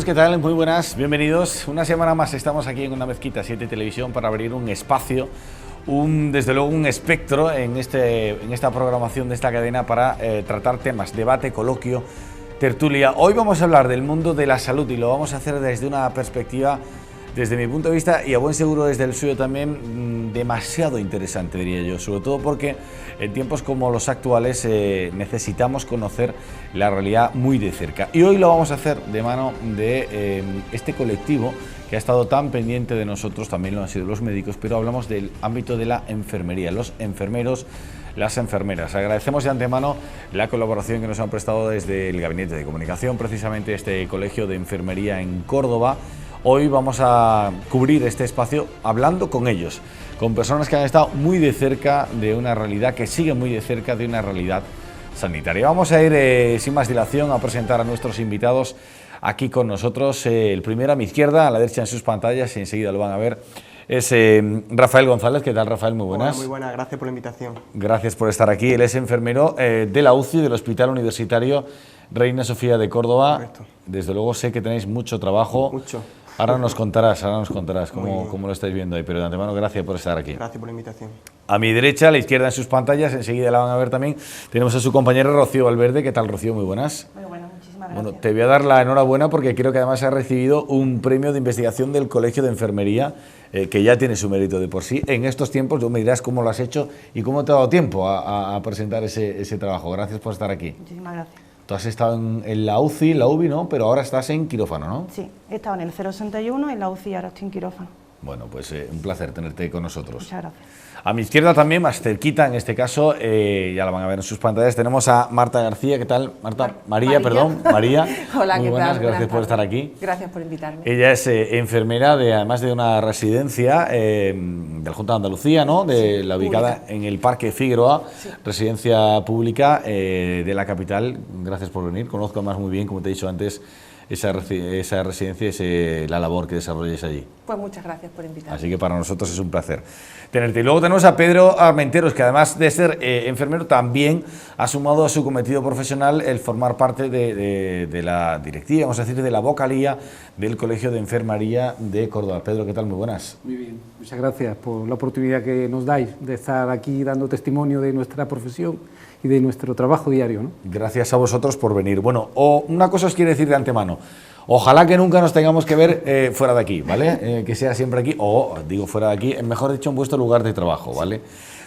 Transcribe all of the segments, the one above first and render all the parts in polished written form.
¿qué tal? Muy buenas, bienvenidos. Una semana más estamos aquí en Una Mezquita 7 Televisión para abrir un espacio, desde luego un espectro en esta programación de esta cadena para tratar temas, debate, coloquio, tertulia. Hoy vamos a hablar del mundo de la salud y lo vamos a hacer desde una perspectiva, desde mi punto de vista y a buen seguro desde el suyo también, demasiado interesante, diría yo, sobre todo porque en tiempos como los actuales necesitamos conocer la realidad muy de cerca. Y hoy lo vamos a hacer de mano de este colectivo que ha estado tan pendiente de nosotros, también lo han sido los médicos, pero hablamos del ámbito de la enfermería, los enfermeros, las enfermeras. Agradecemos de antemano la colaboración que nos han prestado desde el Gabinete de Comunicación, precisamente este Colegio de Enfermería en Córdoba. Hoy vamos a cubrir este espacio hablando con ellos, con personas que han estado muy de cerca de una realidad, que siguen muy de cerca de una realidad sanitaria. Vamos a ir sin más dilación a presentar a nuestros invitados aquí con nosotros. El primero a mi izquierda, a la derecha en sus pantallas, y enseguida lo van a ver, es Rafael González. ¿Qué tal, Rafael? Muy buenas. Hola, muy buenas, gracias por la invitación. Gracias por estar aquí. Él es enfermero de la UCI, del Hospital Universitario Reina Sofía de Córdoba. Correcto. Desde luego sé que tenéis mucho trabajo. Mucho. Ahora nos contarás cómo lo estáis viendo ahí, pero de antemano gracias por estar aquí. Gracias por la invitación. A mi derecha, a la izquierda en sus pantallas, enseguida la van a ver también, tenemos a su compañera Rocío Valverde. ¿Qué tal, Rocío? Muy buenas. Muy buenas, muchísimas gracias. Bueno, te voy a dar la enhorabuena porque creo que además has recibido un premio de investigación del Colegio de Enfermería, que ya tiene su mérito de por sí. En estos tiempos, tú me dirás cómo lo has hecho y cómo te ha dado tiempo a presentar ese trabajo. Gracias por estar aquí. Muchísimas gracias. Tú has estado en la UCI, la UBI, ¿no? Pero ahora estás en quirófano, ¿no? Sí, he estado en el 061, en la UCI, ahora estoy en quirófano. Bueno, pues un placer tenerte con nosotros. Muchas gracias. A mi izquierda también, más cerquita en este caso, ya la van a ver en sus pantallas, tenemos a Marta García. ¿Qué tal, Marta? María. María. Hola, muy ¿qué buenas, tal? gracias Buenas por estar tardes. aquí. Gracias por invitarme. Ella es enfermera, además de una residencia de la Junta de Andalucía, ¿no? La ubicada en el Parque Figueroa, sí. Residencia pública de la capital. Gracias por venir. Conozco además muy bien, como te he dicho antes, esa residencia y la labor que desarrolláis allí. Pues muchas gracias por invitarme. Así que para nosotros es un placer tenerte. Y luego tenemos a Pedro Armenteros, que además de ser enfermero también ha sumado a su cometido profesional el formar parte de la directiva, vamos a decir, de la vocalía del Colegio de Enfermería de Córdoba. Pedro, ¿qué tal? Muy buenas. Muy bien, muchas gracias por la oportunidad que nos dais de estar aquí dando testimonio de nuestra profesión y de nuestro trabajo diario, ¿no? Gracias a vosotros por venir. Bueno, una cosa os quiero decir de antemano. Ojalá que nunca nos tengamos que ver fuera de aquí, ¿vale? Que sea siempre aquí, o digo fuera de aquí, mejor dicho, en vuestro lugar de trabajo, ¿vale?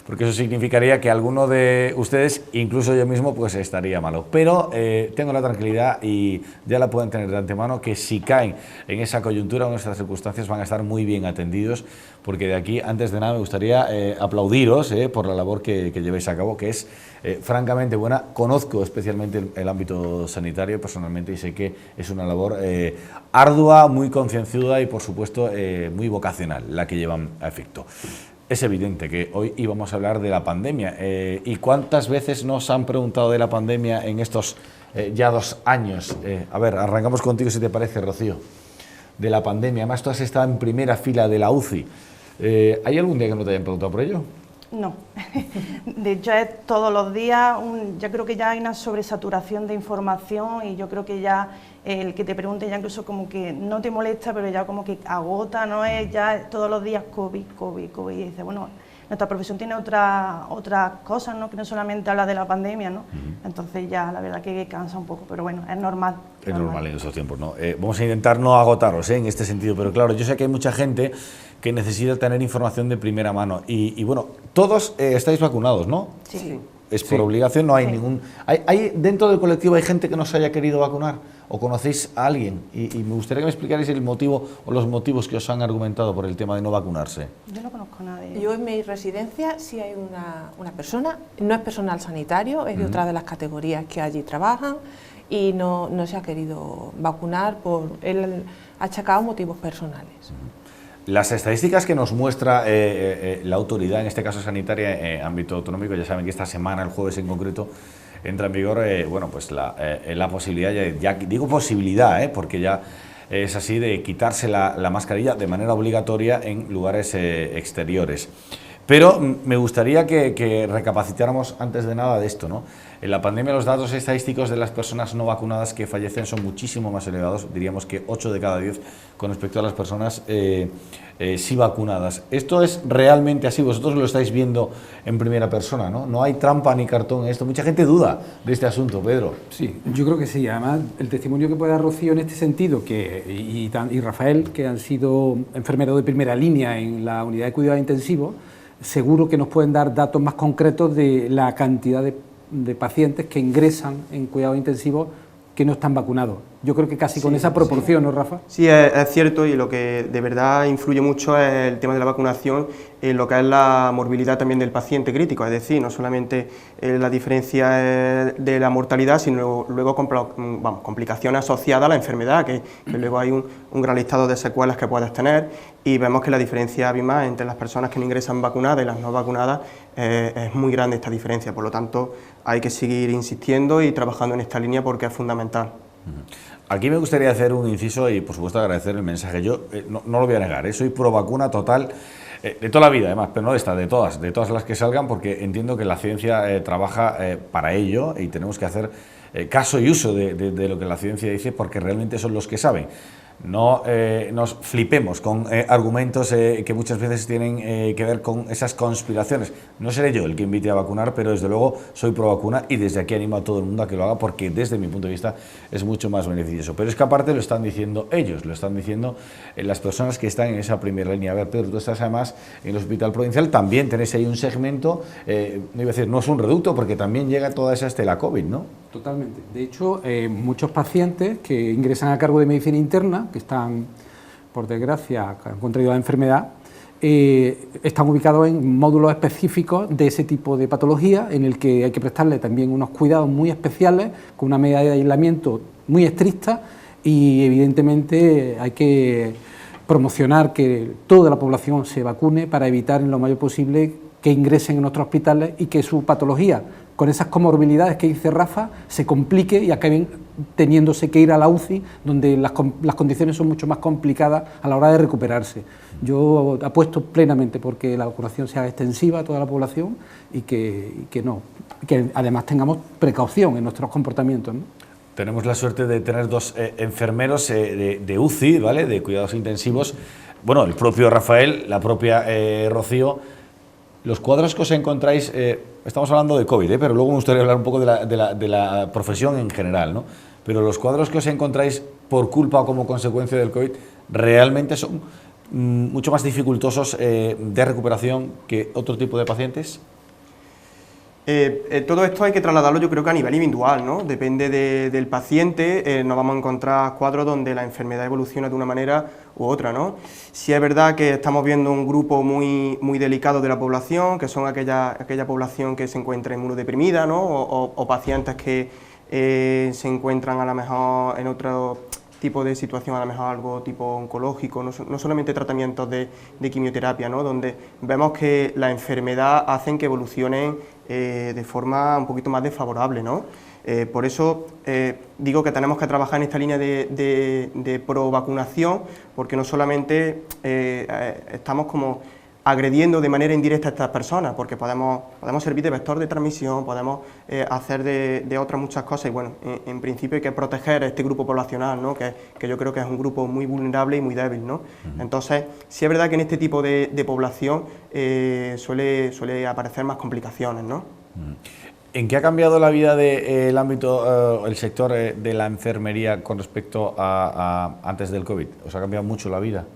Porque eso significaría que alguno de ustedes, incluso yo mismo, pues estaría malo. Pero tengo la tranquilidad, y ya la pueden tener de antemano, que si caen en esa coyuntura o en estas circunstancias van a estar muy bien atendidos, porque de aquí, antes de nada, me gustaría aplaudiros por la labor que lleváis a cabo, que es francamente buena. Conozco especialmente el ámbito sanitario personalmente y sé que es una labor ardua, muy concienzuda y, por supuesto, muy vocacional la que llevan a efecto. Es evidente que hoy íbamos a hablar de la pandemia. ¿Y cuántas veces nos han preguntado de la pandemia en estos ya 2 años? A ver, arrancamos contigo, si te parece, Rocío. De la pandemia. Además, tú has estado en primera fila de la UCI. ¿Hay algún día que no te hayan preguntado por ello? No, de hecho es todos los días, yo creo que ya hay una sobresaturación de información y yo creo que ya el que te pregunte ya incluso como que no te molesta, pero ya como que agota, no es ya todos los días COVID, y dices, bueno, nuestra profesión tiene otras cosas, ¿no? Que no solamente habla de la pandemia, ¿no? Entonces ya la verdad que cansa un poco, pero bueno, es normal. Es normal en esos tiempos, ¿no? Vamos a intentar no agotaros en este sentido, pero claro, yo sé que hay mucha gente que necesita tener información de primera mano y bueno, todos estáis vacunados, ¿no? Sí. Es por obligación, no hay ningún... ¿Hay dentro del colectivo hay gente que no se haya querido vacunar? ¿O conocéis a alguien? Y me gustaría que me explicarais el motivo o los motivos que os han argumentado por el tema de no vacunarse. Yo no conozco a nadie. Yo en mi residencia sí hay una persona, no es personal sanitario, es de otra de las categorías que allí trabajan y no se ha querido vacunar por él achacado motivos personales. Las estadísticas que nos muestra la autoridad, en este caso sanitaria, en ámbito autonómico, ya saben que esta semana, el jueves en concreto, entra en vigor bueno, pues la posibilidad, ya digo posibilidad, porque ya es así, de quitarse la mascarilla de manera obligatoria en lugares exteriores. Pero me gustaría que recapacitáramos antes de nada de esto, ¿no? En la pandemia los datos estadísticos de las personas no vacunadas que fallecen son muchísimo más elevados, diríamos que 8 de cada 10 con respecto a las personas sí vacunadas. ¿Esto es realmente así? Vosotros lo estáis viendo en primera persona, ¿no? No hay trampa ni cartón en esto. Mucha gente duda de este asunto, Pedro. Sí, yo creo que sí. Además, el testimonio que puede dar Rocío en este sentido, y Rafael, que han sido enfermeros de primera línea en la unidad de cuidados intensivos, seguro que nos pueden dar datos más concretos de la cantidad de pacientes que ingresan en cuidados intensivos que no están vacunados. Yo creo que casi con esa proporción, ¿no, Rafa? Sí, es cierto, y lo que de verdad influye mucho es el tema de la vacunación en lo que es la morbilidad también del paciente crítico, es decir, no solamente la diferencia de la mortalidad, sino luego complicaciones asociadas a la enfermedad, que luego hay un gran listado de secuelas que puedes tener, y vemos que la diferencia abismal entre las personas que no ingresan vacunadas y las no vacunadas es muy grande esta diferencia, por lo tanto hay que seguir insistiendo y trabajando en esta línea porque es fundamental. Aquí me gustaría hacer un inciso y por supuesto agradecer el mensaje. Yo no lo voy a negar, soy pro vacuna total de toda la vida además, pero no de esta, de todas las que salgan, porque entiendo que la ciencia trabaja para ello y tenemos que hacer caso y uso de lo que la ciencia dice, porque realmente son los que saben. No nos flipemos con argumentos que muchas veces tienen que ver con esas conspiraciones. No seré yo el que invite a vacunar, pero desde luego soy pro vacuna y desde aquí animo a todo el mundo a que lo haga, porque desde mi punto de vista es mucho más beneficioso. Pero es que aparte lo están diciendo ellos, lo están diciendo las personas que están en esa primera línea. A ver, Pedro, tú estás además en el Hospital Provincial, también tenéis ahí un segmento, no iba a decir, no es un reducto, porque también llega toda esa estela COVID, ¿no? Totalmente. De hecho, muchos pacientes que ingresan a cargo de medicina interna, que están, por desgracia, han contraído la enfermedad, están ubicados en módulos específicos de ese tipo de patología, en el que hay que prestarle también unos cuidados muy especiales, con una medida de aislamiento muy estricta, y evidentemente hay que promocionar que toda la población se vacune para evitar en lo mayor posible que ingresen en nuestros hospitales y que su patología, con esas comorbilidades que dice Rafa, se complique y acaben teniéndose que ir a la UCI, donde las condiciones son mucho más complicadas a la hora de recuperarse. Yo apuesto plenamente porque la vacunación sea extensiva a toda la población y que además tengamos precaución en nuestros comportamientos, ¿no? Tenemos la suerte de tener dos enfermeros de UCI, ¿vale?, de cuidados intensivos. Bueno, el propio Rafael, la propia Rocío. Los cuadros que os encontráis, estamos hablando de COVID, pero luego me gustaría hablar un poco de la profesión en general, ¿no? Pero los cuadros que os encontráis por culpa o como consecuencia del COVID realmente son mucho más dificultosos de recuperación que otro tipo de pacientes. Todo esto hay que trasladarlo, yo creo que a nivel individual, ¿no? Depende del paciente, nos vamos a encontrar cuadros donde la enfermedad evoluciona de una manera u otra, ¿no? Sí es verdad que estamos viendo un grupo muy delicado de la población, que son aquella población que se encuentra inmunodeprimida, ¿no? O pacientes que se encuentran a lo mejor en otro tipo de situación, a lo mejor algo tipo oncológico, no solamente tratamientos de quimioterapia, ¿no? Donde vemos que la enfermedad hacen que evolucionen de forma un poquito más desfavorable, ¿no? Por eso digo que tenemos que trabajar en esta línea de pro-vacunación, porque no solamente estamos como agrediendo de manera indirecta a estas personas, porque podemos servir de vector de transmisión, podemos hacer de otras muchas cosas, y bueno, en principio hay que proteger a este grupo poblacional, ¿no? que yo creo que es un grupo muy vulnerable y muy débil, ¿no? Entonces, sí es verdad que en este tipo de población suele aparecer más complicaciones, ¿no? ¿En qué ha cambiado la vida del ámbito, el sector de la enfermería con respecto a antes del COVID? ¿Os ha cambiado mucho la vida?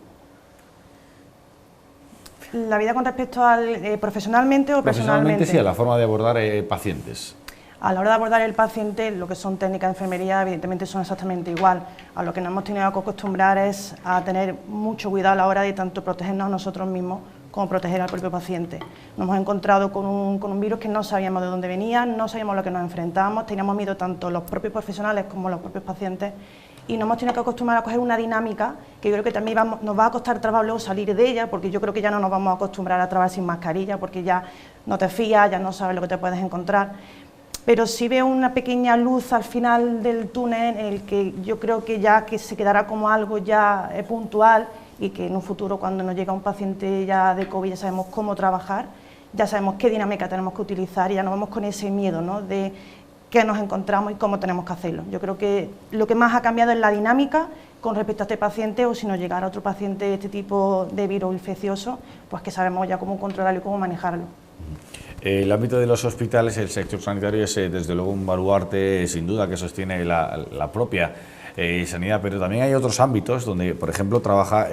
¿La vida con respecto al profesionalmente o personalmente? Sí, a la forma de abordar pacientes. A la hora de abordar el paciente, lo que son técnicas de enfermería, evidentemente son exactamente igual. A lo que nos hemos tenido que acostumbrar es a tener mucho cuidado a la hora de tanto protegernos a nosotros mismos como proteger al propio paciente. Nos hemos encontrado con un virus que no sabíamos de dónde venía, no sabíamos a lo que nos enfrentábamos, teníamos miedo tanto los propios profesionales como los propios pacientes, y nos hemos tenido que acostumbrar a coger una dinámica que yo creo que también nos va a costar trabajo luego salir de ella, porque yo creo que ya no nos vamos a acostumbrar a trabajar sin mascarilla, porque ya no te fías, ya no sabes lo que te puedes encontrar. Pero sí veo una pequeña luz al final del túnel en el que yo creo que ya que se quedará como algo ya puntual, y que en un futuro, cuando nos llega un paciente ya de COVID, ya sabemos cómo trabajar, ya sabemos qué dinámica tenemos que utilizar y ya no vamos con ese miedo, ¿no?, de qué nos encontramos y cómo tenemos que hacerlo. Yo creo que lo que más ha cambiado es la dinámica con respecto a este paciente, o si nos llegara otro paciente de este tipo de virus infeccioso, pues que sabemos ya cómo controlarlo y cómo manejarlo. El ámbito de los hospitales, el sector sanitario es desde luego un baluarte sin duda que sostiene la propia sanidad, pero también hay otros ámbitos donde, por ejemplo, trabaja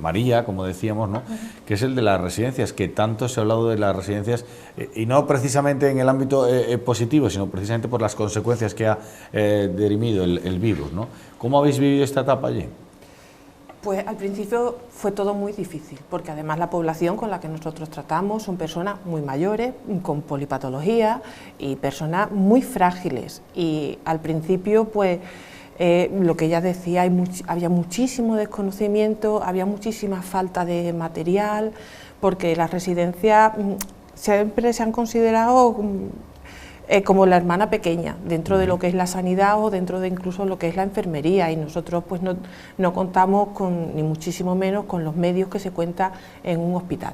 María, como decíamos, ¿no?, que es el de las residencias, que tanto se ha hablado de las residencias, y no precisamente en el ámbito positivo, sino precisamente por las consecuencias que ha derimido el virus, ¿no? ¿Cómo habéis vivido esta etapa allí? Pues al principio fue todo muy difícil, porque además la población con la que nosotros tratamos son personas muy mayores, con polipatología y personas muy frágiles, y al principio pues lo que ella decía, había muchísimo desconocimiento, había muchísima falta de material, porque las residencias siempre se han considerado como la hermana pequeña dentro de lo que es la sanidad o dentro de incluso lo que es la enfermería, y nosotros pues no contamos con, ni muchísimo menos con los medios que se cuenta en un hospital.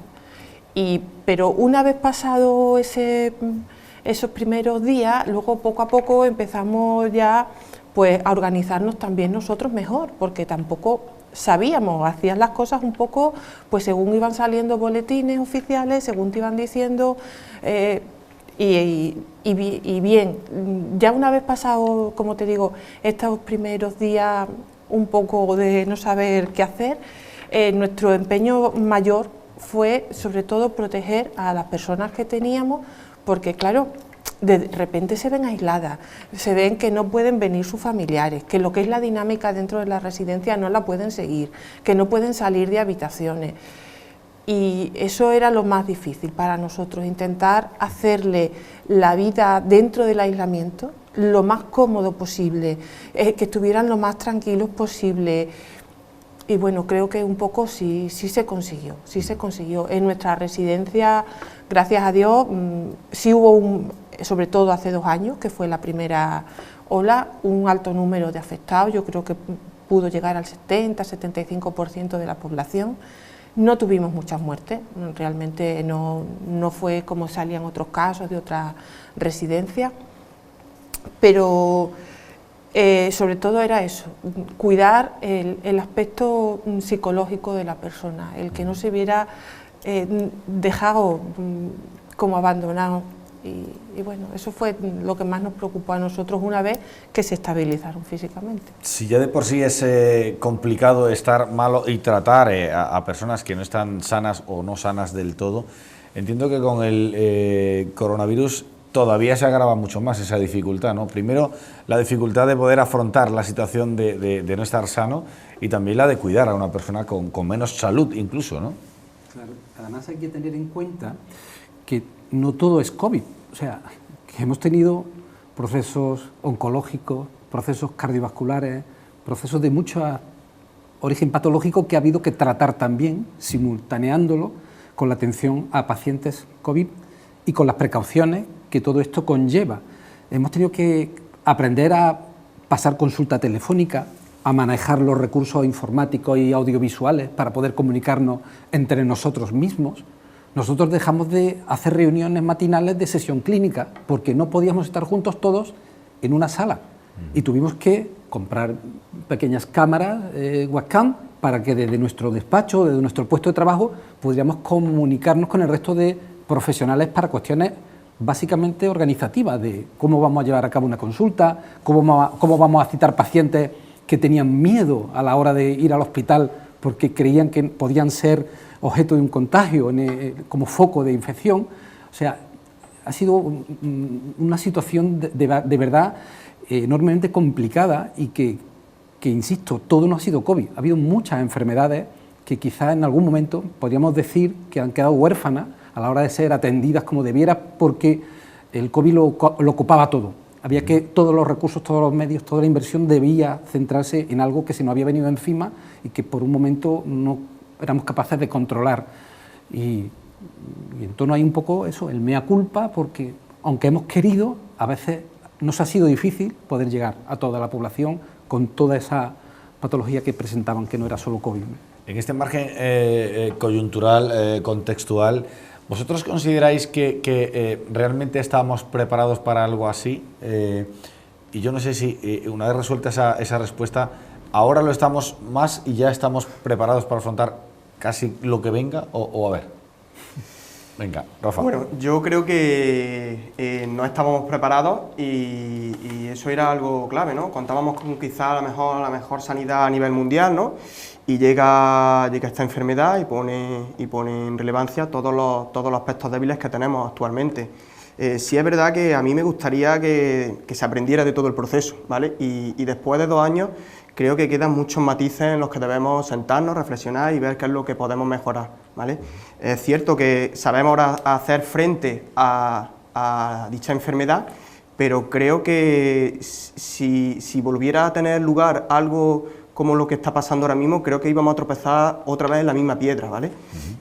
Pero una vez pasado esos primeros días, luego poco a poco empezamos ya pues a organizarnos también nosotros mejor, porque tampoco sabíamos, hacían las cosas un poco pues según iban saliendo boletines oficiales, según te iban diciendo, y bien, ya una vez pasado, como te digo, estos primeros días un poco de no saber qué hacer, nuestro empeño mayor fue sobre todo proteger a las personas que teníamos, porque claro, de repente se ven aisladas, se ven que no pueden venir sus familiares, que lo que es la dinámica dentro de la residencia no la pueden seguir, que no pueden salir de habitaciones. Y eso era lo más difícil para nosotros, intentar hacerle la vida dentro del aislamiento lo más cómodo posible, que estuvieran lo más tranquilos posible. Y bueno, creo que un poco sí se consiguió, sí se consiguió. En nuestra residencia, gracias a Dios, sí hubo, sobre todo hace 2 años, que fue la primera ola, un alto número de afectados, yo creo que pudo llegar al 70-75% de la población. No tuvimos muchas muertes, realmente no fue como salían otros casos de otras residencias, pero sobre todo era eso, cuidar el aspecto psicológico de la persona, el que no se viera dejado como abandonado. Y bueno, eso fue lo que más nos preocupó a nosotros una vez que se estabilizaron físicamente. Si ya de por sí es complicado estar malo y tratar a personas que no están sanas o no sanas del todo, entiendo que con el coronavirus todavía se agrava mucho más esa dificultad, ¿no? Primero, la dificultad de poder afrontar la situación de no estar sano, y también la de cuidar a una persona con menos salud incluso, ¿no? Claro, además hay que tener en cuenta que no todo es COVID, o sea, que hemos tenido procesos oncológicos, procesos cardiovasculares, procesos de mucho origen patológico que ha habido que tratar también, simultaneándolo con la atención a pacientes COVID y con las precauciones que todo esto conlleva. Hemos tenido que aprender a pasar consulta telefónica, a manejar los recursos informáticos y audiovisuales para poder comunicarnos entre nosotros mismos. Nosotros dejamos de hacer reuniones matinales de sesión clínica porque no podíamos estar juntos todos en una sala y tuvimos que comprar pequeñas cámaras webcam para que desde nuestro despacho, desde nuestro puesto de trabajo, pudiéramos comunicarnos con el resto de profesionales para cuestiones básicamente organizativas de cómo vamos a llevar a cabo una consulta, cómo vamos a citar pacientes que tenían miedo a la hora de ir al hospital porque creían que podían ser objeto de un contagio como foco de infección. O sea, ha sido una situación de verdad enormemente complicada y que, insisto, todo no ha sido COVID. Ha habido muchas enfermedades que quizás en algún momento podríamos decir que han quedado huérfanas a la hora de ser atendidas como debiera porque el COVID lo ocupaba todo. Había que todos los recursos, todos los medios, toda la inversión debía centrarse en algo que se nos había venido encima y que por un momento no éramos capaces de controlar. Y en torno hay un poco eso, el mea culpa, porque aunque hemos querido, a veces nos ha sido difícil poder llegar a toda la población con toda esa patología que presentaban, que no era solo COVID. En este margen coyuntural, contextual, ¿Vosotros consideráis que realmente estamos preparados para algo así? Y yo no sé si una vez resuelta esa respuesta, ahora lo estamos más y ya estamos preparados para afrontar casi lo que venga, o a ver. Venga, Rafa. Bueno, yo creo que no estábamos preparados y eso era algo clave, ¿no? Contábamos con quizá la mejor sanidad a nivel mundial, ¿no? Y llega esta enfermedad y pone en relevancia todos los aspectos débiles que tenemos actualmente. Sí es verdad que a mí me gustaría que se aprendiera de todo el proceso, ¿vale? Y después de 2 años creo que quedan muchos matices en los que debemos sentarnos, reflexionar y ver qué es lo que podemos mejorar, ¿vale? Es cierto que sabemos ahora hacer frente a dicha enfermedad, pero creo que si volviera a tener lugar algo como lo que está pasando ahora mismo, creo que íbamos a tropezar otra vez en la misma piedra, ¿vale?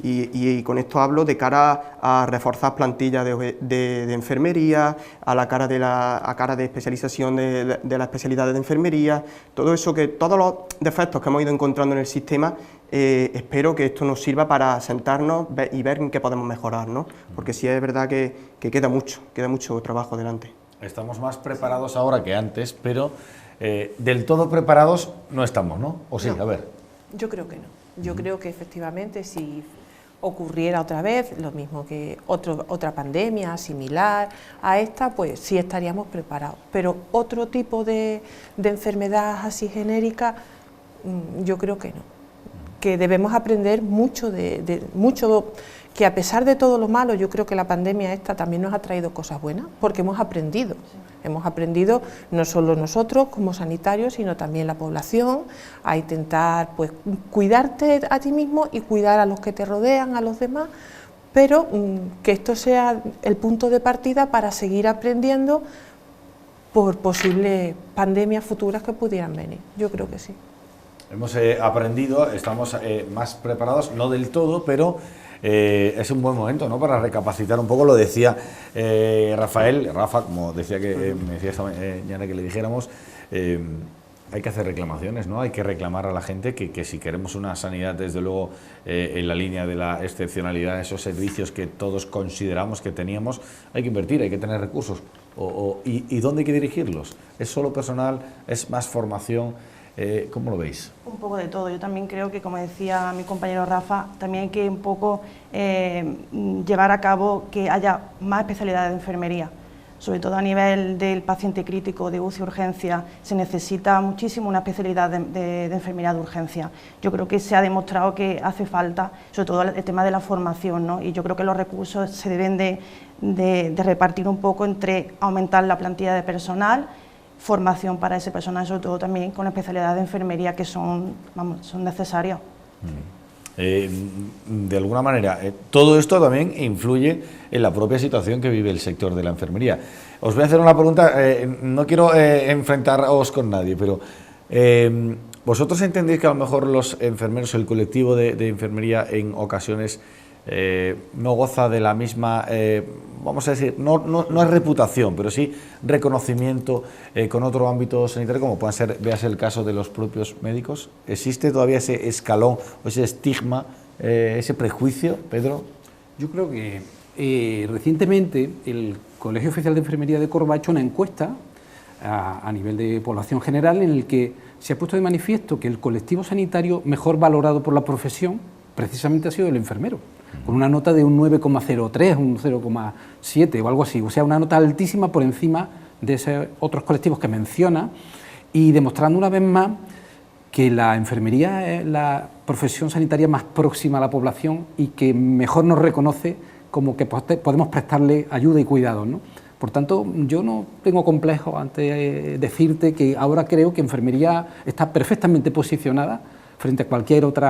Y con esto hablo de cara a reforzar plantillas de enfermería, a cara de especialización de las especialidades de enfermería, todo eso, todos los defectos que hemos ido encontrando en el sistema, espero que esto nos sirva para sentarnos y ver en qué podemos mejorar, ¿no? Porque sí es verdad que queda mucho trabajo delante. Estamos más preparados ahora que antes, pero del todo preparados no estamos, ¿no? ¿O sí? No, a ver. Yo creo que no. Yo creo que efectivamente si ocurriera otra vez lo mismo que otra pandemia similar a esta, pues sí estaríamos preparados. Pero otro tipo de enfermedad así genérica, yo creo que no. Que debemos aprender mucho que a pesar de todo lo malo, yo creo que la pandemia esta también nos ha traído cosas buenas, porque hemos aprendido. Hemos aprendido no solo nosotros como sanitarios, sino también la población, a intentar pues cuidarte a ti mismo y cuidar a los que te rodean, a los demás, pero que esto sea el punto de partida para seguir aprendiendo por posibles pandemias futuras que pudieran venir. Yo creo que sí. Hemos aprendido, estamos más preparados, no del todo, pero es un buen momento, ¿no?, para recapacitar un poco. Lo decía Rafa, como decía que me decía esta mañana que le dijéramos, hay que hacer reclamaciones, ¿no? Hay que reclamar a la gente que si queremos una sanidad, desde luego, en la línea de la excepcionalidad, esos servicios que todos consideramos que teníamos, hay que invertir, hay que tener recursos. ¿Y dónde hay que dirigirlos? ¿Es solo personal? ¿Es más formación? ¿Cómo lo veis? Un poco de todo. Yo también creo que, como decía mi compañero Rafa, también hay que un poco llevar a cabo que haya más especialidades de enfermería, sobre todo a nivel del paciente crítico de UCI urgencia. Se necesita muchísimo una especialidad de enfermería de urgencia. Yo creo que se ha demostrado que hace falta, sobre todo el tema de la formación, ¿no? Y yo creo que los recursos se deben de repartir un poco entre aumentar la plantilla de personal, formación para ese personal, sobre todo también con especialidades de enfermería que son necesarias. De alguna manera, todo esto también influye en la propia situación que vive el sector de la enfermería. Os voy a hacer una pregunta, no quiero enfrentaros con nadie, pero ¿vosotros entendéis que a lo mejor los enfermeros, el colectivo de enfermería en ocasiones no goza de la misma, vamos a decir, no es reputación, pero sí reconocimiento con otro ámbito sanitario, como puede ser, véase el caso de los propios médicos? ¿Existe todavía ese escalón o ese estigma, ese prejuicio, Pedro? Yo creo que recientemente el Colegio Oficial de Enfermería de Córdoba ha hecho una encuesta a nivel de población general en el que se ha puesto de manifiesto que el colectivo sanitario mejor valorado por la profesión precisamente ha sido el enfermero, con una nota de un 9,03, un 0,7 o algo así, o sea, una nota altísima por encima de esos otros colectivos que menciona, y demostrando una vez más que la enfermería es la profesión sanitaria más próxima a la población y que mejor nos reconoce como que podemos prestarle ayuda y cuidados, ¿no? Por tanto, yo no tengo complejo ante decirte que ahora creo que enfermería está perfectamente posicionada frente a cualquier otro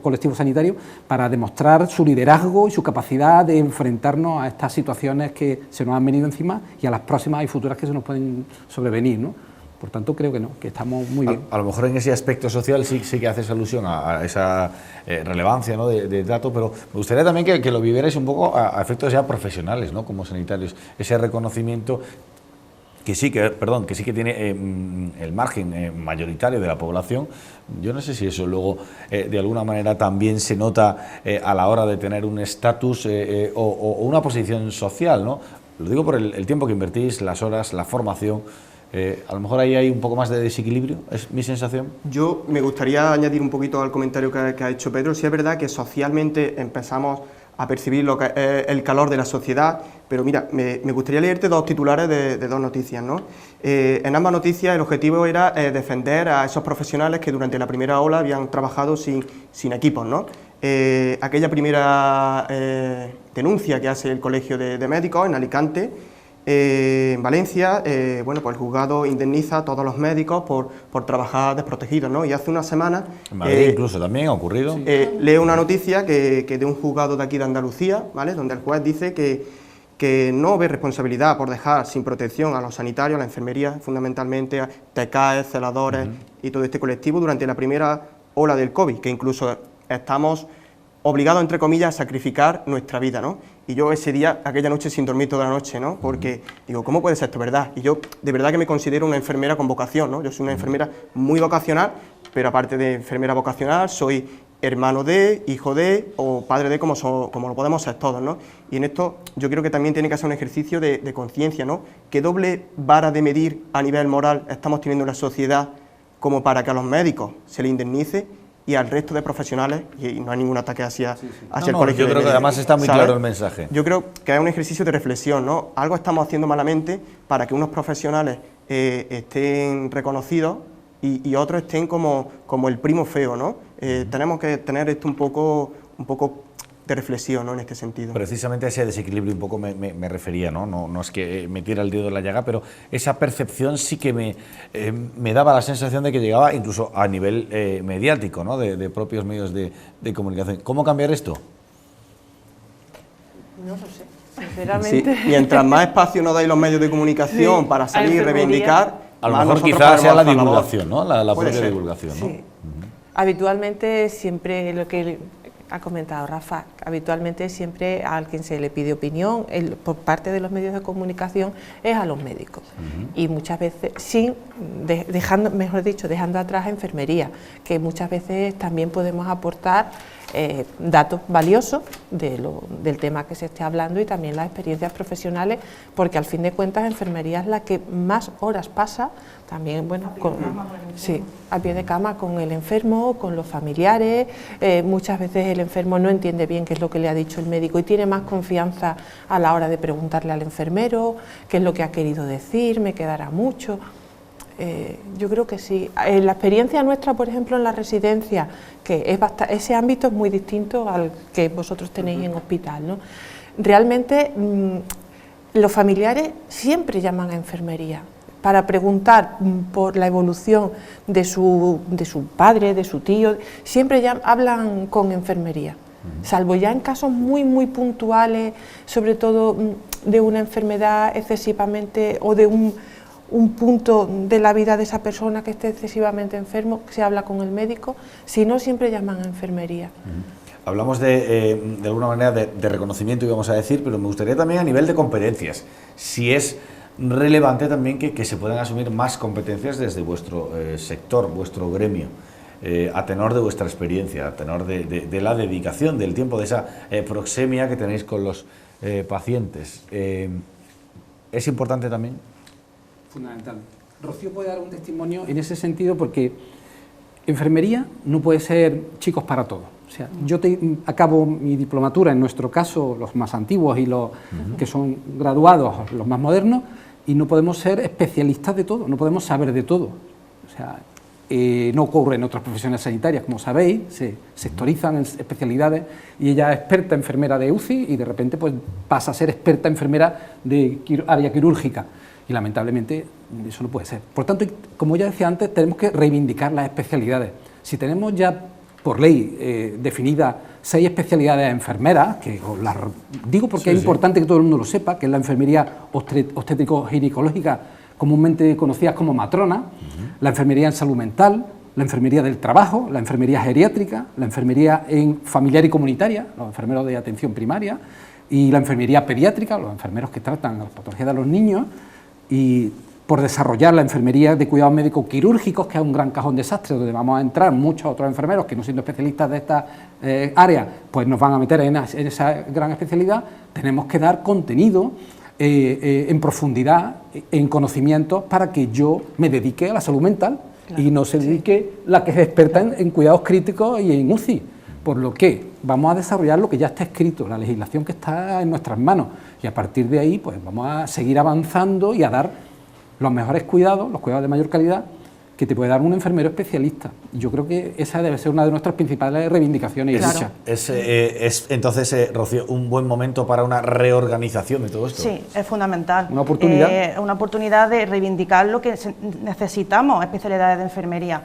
colectivo sanitario para demostrar su liderazgo y su capacidad de enfrentarnos a estas situaciones que se nos han venido encima y a las próximas y futuras que se nos pueden sobrevenir, ¿no? Por tanto, creo que no, que estamos muy bien. A lo mejor en ese aspecto social sí que haces alusión a esa relevancia, ¿no?, de dato, pero me gustaría también que lo vivierais un poco a efectos ya profesionales, ¿no?, como sanitarios, ese reconocimiento que sí que tiene el margen mayoritario de la población. Yo no sé si eso luego de alguna manera también se nota a la hora de tener un estatus o una posición social, ¿no? Lo digo por el tiempo que invertís, las horas, la formación. A lo mejor ahí hay un poco más de desequilibrio, es mi sensación. Yo me gustaría añadir un poquito al comentario que ha hecho Pedro. Sí es verdad que socialmente empezamos a percibir lo que es el calor de la sociedad, pero mira, me gustaría leerte dos titulares de dos noticias, ¿no? En ambas noticias el objetivo era defender a esos profesionales que durante la primera ola habían trabajado sin equipos, ¿no? Aquella primera denuncia que hace el Colegio de Médicos en Alicante, en Valencia, bueno, pues el juzgado indemniza a todos los médicos por trabajar desprotegidos, ¿no? Y hace una semana... En Madrid incluso también ha ocurrido. Leo una noticia que de un juzgado de aquí de Andalucía, ¿vale? Donde el juez dice que no ve responsabilidad por dejar sin protección a los sanitarios, a la enfermería, fundamentalmente a TECAES, celadores y todo este colectivo durante la primera ola del COVID, que incluso estamos obligados, entre comillas, a sacrificar nuestra vida, ¿no? Y yo ese día, aquella noche, sin dormir toda la noche, ¿no? Porque digo, ¿cómo puede ser esto verdad? Y yo de verdad que me considero una enfermera con vocación, ¿no? Yo soy una enfermera muy vocacional, pero aparte de enfermera vocacional, soy hermano de, hijo de o padre de, como lo podemos ser todos, ¿no? Y en esto yo creo que también tiene que hacer un ejercicio de conciencia, ¿no? ¿Qué doble vara de medir a nivel moral estamos teniendo en la sociedad como para que a los médicos se les indemnice y al resto de profesionales, y no hay ningún ataque hacia el colegio? Yo creo que además está muy claro el mensaje. Yo creo que es un ejercicio de reflexión, ¿no? Algo estamos haciendo malamente para que unos profesionales estén reconocidos y otros estén como el primo feo, ¿no? Tenemos que tener esto un poco de reflexión, ¿no? En este sentido. Precisamente a ese desequilibrio un poco me refería, ¿no? No es que me tira el dedo en la llaga, pero esa percepción sí que me daba la sensación de que llegaba incluso a nivel mediático, ¿no? De propios medios de comunicación. ¿Cómo cambiar esto? No lo sé, sinceramente. Sí, mientras más espacio nos dais los medios de comunicación para salir y reivindicar, a lo mejor quizás sea la divulgación, ¿no? La propia divulgación, ¿no? Sí. Habitualmente siempre lo que ha comentado Rafa, habitualmente siempre a quien se le pide opinión por parte de los medios de comunicación es a los médicos y muchas veces dejando atrás a enfermería, que muchas veces también podemos aportar datos valiosos del tema que se esté hablando y también las experiencias profesionales, porque al fin de cuentas enfermería es la que más horas pasa también, bueno, a pie de cama con el enfermo, con los familiares. Muchas veces el enfermo no entiende bien qué es lo que le ha dicho el médico y tiene más confianza a la hora de preguntarle al enfermero qué es lo que ha querido decir, me quedará mucho. Yo creo que sí. La experiencia nuestra, por ejemplo, en la residencia, que ese ámbito es muy distinto al que vosotros tenéis en hospital, ¿no? Realmente los familiares siempre llaman a enfermería para preguntar por la evolución de su padre, de su tío, siempre ya hablan con enfermería, salvo ya en casos muy, muy puntuales, sobre todo de una enfermedad excesivamente o de un punto de la vida de esa persona que esté excesivamente enfermo, se habla con el médico, si no siempre llaman a enfermería. Hablamos de alguna manera de reconocimiento, íbamos a decir, pero me gustaría también a nivel de competencias, si es relevante también que se puedan asumir más competencias desde vuestro sector, vuestro gremio, a tenor de vuestra experiencia, a tenor de la dedicación, del tiempo, de esa proxemia que tenéis con los pacientes. ¿Es importante también? Fundamental. Rocío puede dar un testimonio en ese sentido porque enfermería no puede ser chicos para todo. O sea, yo acabo mi diplomatura, en nuestro caso, los más antiguos y los que son graduados, los más modernos, y no podemos ser especialistas de todo, no podemos saber de todo. O sea, no ocurre en otras profesiones sanitarias, como sabéis, se sectorizan en especialidades y ella es experta enfermera de UCI y de repente pues pasa a ser experta enfermera de área quirúrgica. Y lamentablemente eso no puede ser. Por tanto, como ya decía antes, tenemos que reivindicar las especialidades. Si tenemos ya por ley definidas 6 especialidades enfermeras, que os las digo porque es importante que todo el mundo lo sepa, que es la enfermería obstétrico-ginecológica, comúnmente conocidas como matrona, la enfermería en salud mental, la enfermería del trabajo, la enfermería geriátrica, la enfermería en familiar y comunitaria, los enfermeros de atención primaria, y la enfermería pediátrica, los enfermeros que tratan las patologías de los niños, y por desarrollar la enfermería de cuidados médicos quirúrgicos, que es un gran cajón desastre, donde vamos a entrar muchos otros enfermeros que no siendo especialistas de esta área, pues nos van a meter en esa gran especialidad. Tenemos que dar contenido en profundidad, en conocimientos, para que yo me dedique a la salud mental, claro, y no se dedique la que es experta en cuidados críticos y en UCI. Por lo que vamos a desarrollar lo que ya está escrito, la legislación que está en nuestras manos, y a partir de ahí pues vamos a seguir avanzando y a dar los mejores cuidados, los cuidados de mayor calidad, que te puede dar un enfermero especialista. Yo creo que esa debe ser una de nuestras principales reivindicaciones. Claro. Es entonces, Rocío, un buen momento para una reorganización de todo esto. Sí, es fundamental. Una oportunidad. Una oportunidad de reivindicar lo que necesitamos, especialidades de enfermería.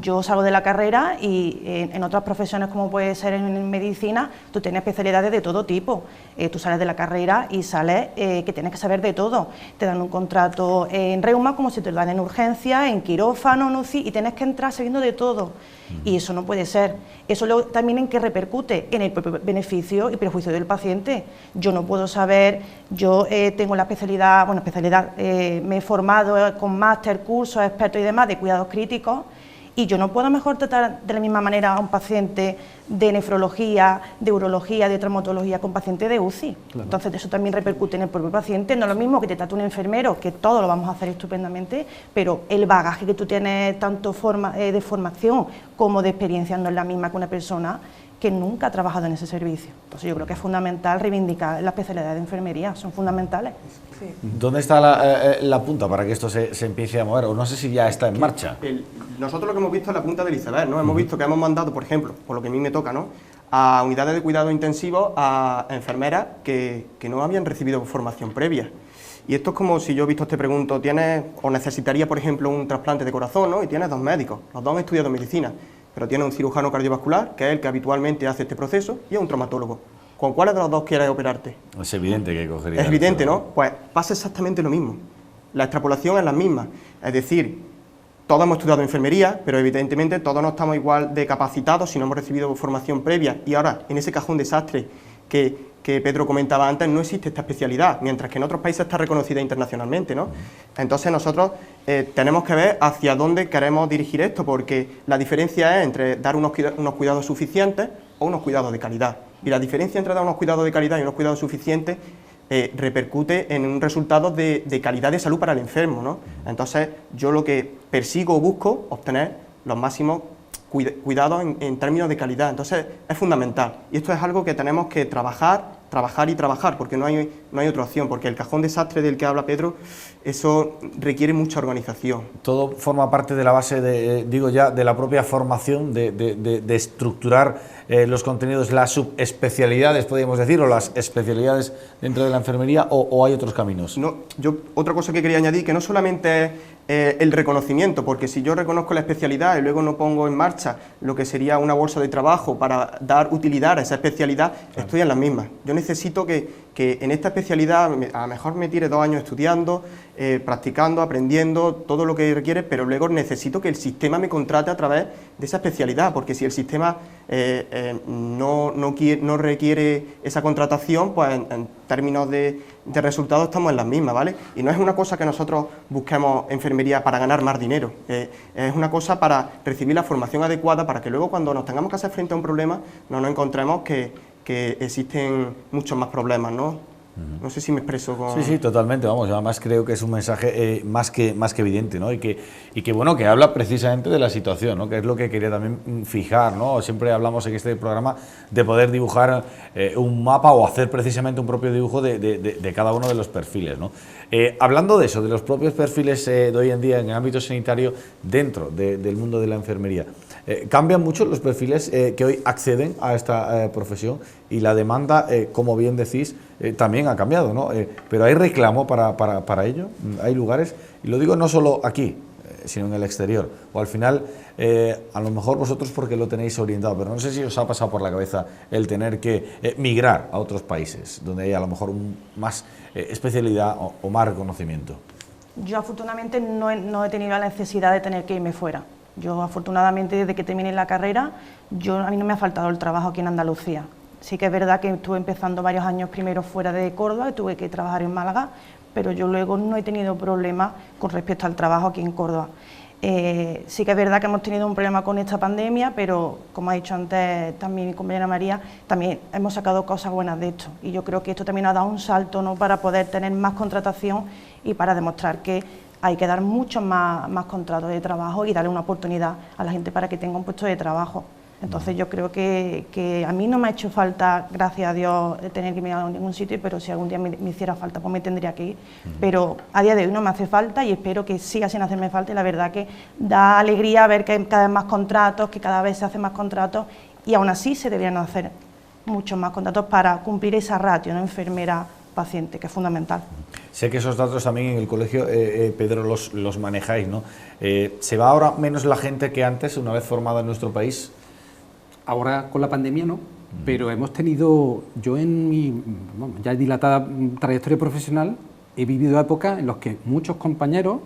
Yo salgo de la carrera y en otras profesiones, como puede ser en medicina, tú tienes especialidades de todo tipo. Tú sales de la carrera y sales que tienes que saber de todo. Te dan un contrato en reuma como si te lo dan en urgencia, en quirófano, en UCI, y tienes que entrar sabiendo de todo. Y eso no puede ser. Eso también en qué repercute, en el beneficio y perjuicio del paciente. Yo no puedo saber, yo tengo la especialidad, me he formado con máster, cursos, expertos y demás de cuidados críticos, y yo no puedo mejor tratar de la misma manera a un paciente de nefrología, de urología, de traumatología con paciente de UCI. Claro. Entonces eso también repercute en el propio paciente. No es lo mismo que te trate un enfermero, que todo lo vamos a hacer estupendamente, pero el bagaje que tú tienes tanto de formación como de experiencia no es la misma que una persona que nunca ha trabajado en ese servicio. Entonces yo creo que es fundamental reivindicar las especialidades de enfermería, son fundamentales. Sí. ¿Dónde está la punta para que esto se empiece a mover? O no sé si ya está en marcha. Nosotros lo que hemos visto es la punta del iceberg, ¿no? Hemos visto que hemos mandado, por ejemplo, por lo que a mí me toca, ¿no?, a unidades de cuidados intensivos a enfermeras que no habían recibido formación previa. Y esto es como si yo visto te pregunto, ¿tienes o necesitaría, por ejemplo, un trasplante de corazón, ¿no?, y tienes 2 médicos, los 2 han estudiado medicina, pero tiene un cirujano cardiovascular, que es el que habitualmente hace este proceso, y un traumatólogo. ¿Con cuáles de los 2 quieres operarte? Es evidente que cogería. Es evidente, ¿no? Pues pasa exactamente lo mismo. La extrapolación es la misma. Es decir, todos hemos estudiado enfermería, pero evidentemente todos no estamos igual de capacitados si no hemos recibido formación previa. Y ahora, en ese cajón desastre que Pedro comentaba antes, no existe esta especialidad, mientras que en otros países está reconocida internacionalmente, ¿no? Entonces nosotros tenemos que ver hacia dónde queremos dirigir esto, porque la diferencia es entre dar unos cuidados suficientes o unos cuidados de calidad. Y la diferencia entre dar unos cuidados de calidad y unos cuidados suficientes repercute en un resultado de calidad de salud para el enfermo, ¿no? Entonces yo lo que persigo o busco obtener los máximos cuidados en términos de calidad. Entonces es fundamental, y esto es algo que tenemos que trabajar y trabajar, porque no hay otra opción, porque el cajón desastre del que habla Pedro, eso requiere mucha organización. Todo forma parte de la base, de la propia formación, de estructurar los contenidos, las subespecialidades, podríamos decir, o las especialidades dentro de la enfermería, o hay otros caminos. No, otra cosa que quería añadir, que no solamente es el reconocimiento, porque si yo reconozco la especialidad y luego no pongo en marcha lo que sería una bolsa de trabajo para dar utilidad a esa especialidad, claro, estoy en las mismas. Yo necesito que en esta especialidad a lo mejor me tire 2 años estudiando, practicando, aprendiendo, todo lo que requiere, pero luego necesito que el sistema me contrate a través de esa especialidad, porque si el sistema no requiere esa contratación, pues en términos de resultados estamos en las mismas, ¿vale? Y no es una cosa que nosotros busquemos enfermería para ganar más dinero, es una cosa para recibir la formación adecuada, para que luego cuando nos tengamos que hacer frente a un problema no nos encontremos que existen muchos más problemas, ¿no? No sé si me expreso con... Sí, totalmente, vamos, además creo que es un mensaje más que evidente, ¿no? Y que bueno, que habla precisamente de la situación, ¿no? Que es lo que quería también fijar, ¿no? Siempre hablamos en este programa de poder dibujar un mapa o hacer precisamente un propio dibujo de cada uno de los perfiles, ¿no? Hablando de eso, de los propios perfiles de hoy en día en el ámbito sanitario dentro del mundo de la enfermería, cambian mucho los perfiles que hoy acceden a esta profesión, y la demanda, como bien decís, también ha cambiado, ¿no? Pero hay reclamo para ello, hay lugares, y lo digo no solo aquí, sino en el exterior, o al final, a lo mejor vosotros porque lo tenéis orientado, pero no sé si os ha pasado por la cabeza el tener que migrar a otros países, donde hay a lo mejor más especialidad o más reconocimiento. Yo afortunadamente no he tenido la necesidad de tener que irme fuera. Yo afortunadamente desde que terminé la carrera, a mí no me ha faltado el trabajo aquí en Andalucía. Sí que es verdad que estuve empezando varios años primero fuera de Córdoba, tuve que trabajar en Málaga, pero yo luego no he tenido problemas con respecto al trabajo aquí en Córdoba. Sí que es verdad que hemos tenido un problema con esta pandemia, pero como ha dicho antes también mi compañera María, también hemos sacado cosas buenas de esto, y yo creo que esto también ha dado un salto, ¿no?, para poder tener más contratación y para demostrar que hay que dar muchos más contratos de trabajo y darle una oportunidad a la gente para que tenga un puesto de trabajo. Entonces yo creo que a mí no me ha hecho falta, gracias a Dios, tener que ir a ningún sitio, pero si algún día me hiciera falta, pues me tendría que ir. Pero a día de hoy no me hace falta y espero que siga sin hacerme falta, y la verdad que da alegría ver que hay cada vez más contratos, que cada vez se hacen más contratos, y aún así se deberían hacer muchos más contratos para cumplir esa ratio, ¿no?, enfermera-paciente, que es fundamental. Sé que esos datos también en el colegio, Pedro, los manejáis, ¿no? ¿Se va ahora menos la gente que antes, una vez formada en nuestro país? Ahora con la pandemia no, pero hemos tenido, yo en mi ya dilatada trayectoria profesional, he vivido épocas en las que muchos compañeros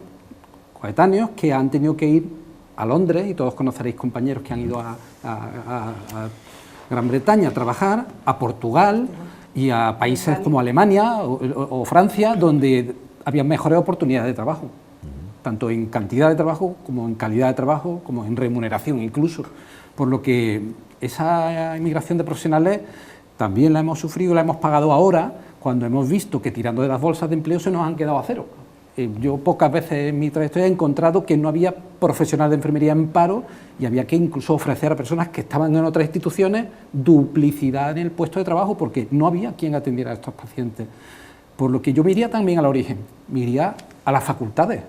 coetáneos que han tenido que ir a Londres, y todos conoceréis compañeros que han ido a Gran Bretaña a trabajar, a Portugal y a países como Alemania o Francia, donde había mejores oportunidades de trabajo, tanto en cantidad de trabajo como en calidad de trabajo, como en remuneración incluso. Por lo que esa inmigración de profesionales también la hemos sufrido, la hemos pagado ahora, cuando hemos visto que tirando de las bolsas de empleo se nos han quedado a cero. Yo pocas veces en mi trayectoria he encontrado que no había profesional de enfermería en paro, y había que incluso ofrecer a personas que estaban en otras instituciones duplicidad en el puesto de trabajo, porque no había quien atendiera a estos pacientes. Por lo que yo me iría también al origen, me iría a las facultades,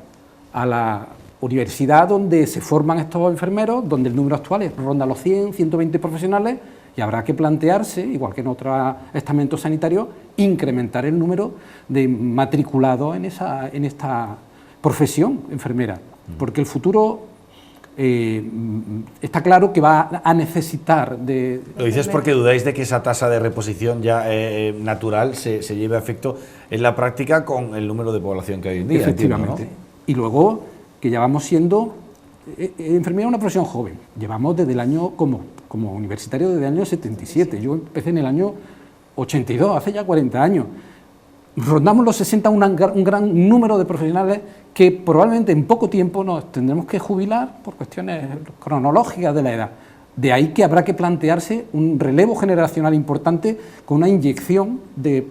a la universidad donde se forman estos enfermeros, donde el número actual ronda los 100, 120 profesionales, y habrá que plantearse, igual que en otros estamentos sanitarios, incrementar el número de matriculados en esta profesión enfermera, porque el futuro está claro que va a necesitar de... Lo dices porque dudáis de que esa tasa de reposición ya natural se lleve a efecto en la práctica con el número de población que hay hoy en día. Efectivamente. Entiendo, ¿no? Y luego que ya vamos siendo... enfermería es una profesión joven, llevamos desde el año, como universitario, desde el año 77, yo empecé en el año 82, hace ya 40 años. Rondamos los 60, un gran número de profesionales que probablemente en poco tiempo nos tendremos que jubilar por cuestiones cronológicas de la edad. De ahí que habrá que plantearse un relevo generacional importante con una inyección de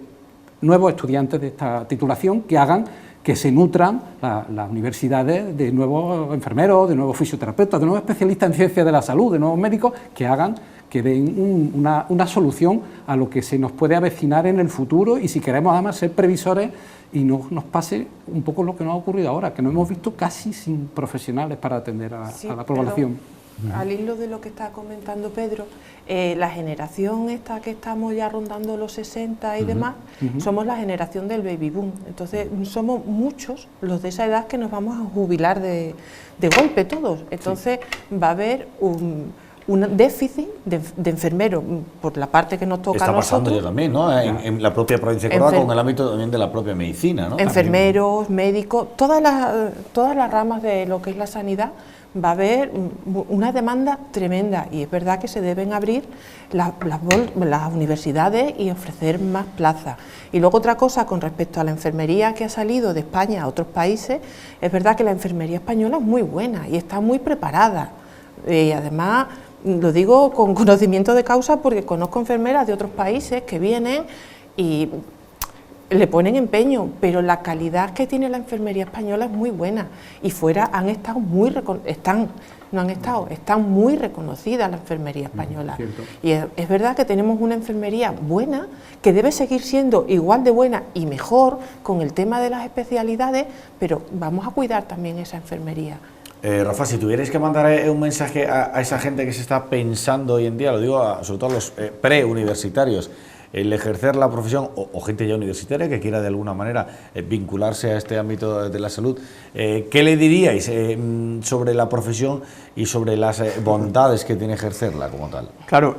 nuevos estudiantes de esta titulación que hagan que se nutran las universidades de nuevos enfermeros, de nuevos fisioterapeutas, de nuevos especialistas en ciencias de la salud, de nuevos médicos, que hagan, que den una solución a lo que se nos puede avecinar en el futuro, y si queremos además ser previsores y no nos pase un poco lo que nos ha ocurrido ahora, que nos hemos visto casi sin profesionales para atender a la población. Al hilo de lo que está comentando Pedro, la generación esta que estamos ya rondando los 60 y demás, somos la generación del baby boom. Entonces somos muchos los de esa edad que nos vamos a jubilar de golpe todos. Entonces va a haber un déficit de enfermeros por la parte que nos toca a nosotros. Está pasando ya también, ¿no? En la propia provincia de Córdoba, con el ámbito también de la propia medicina, ¿no? Enfermeros, médicos, todas las ramas de lo que es la sanidad. Va a haber una demanda tremenda, y es verdad que se deben abrir las universidades y ofrecer más plazas. Y luego otra cosa con respecto a la enfermería que ha salido de España a otros países, es verdad que la enfermería española es muy buena y está muy preparada. Y además, lo digo con conocimiento de causa porque conozco enfermeras de otros países que vienen y le ponen empeño, pero la calidad que tiene la enfermería española es muy buena, y fuera están muy reconocidas la enfermería española. Y es verdad que tenemos una enfermería buena, que debe seguir siendo igual de buena y mejor con el tema de las especialidades, pero vamos a cuidar también esa enfermería. Rafa, si tuvierais que mandar un mensaje a esa gente que se está pensando hoy en día, lo digo sobre todo a los preuniversitarios, el ejercer la profesión, o gente ya universitaria que quiera de alguna manera vincularse a este ámbito de la salud, ¿qué le diríais sobre la profesión y sobre las bondades que tiene ejercerla como tal? Claro,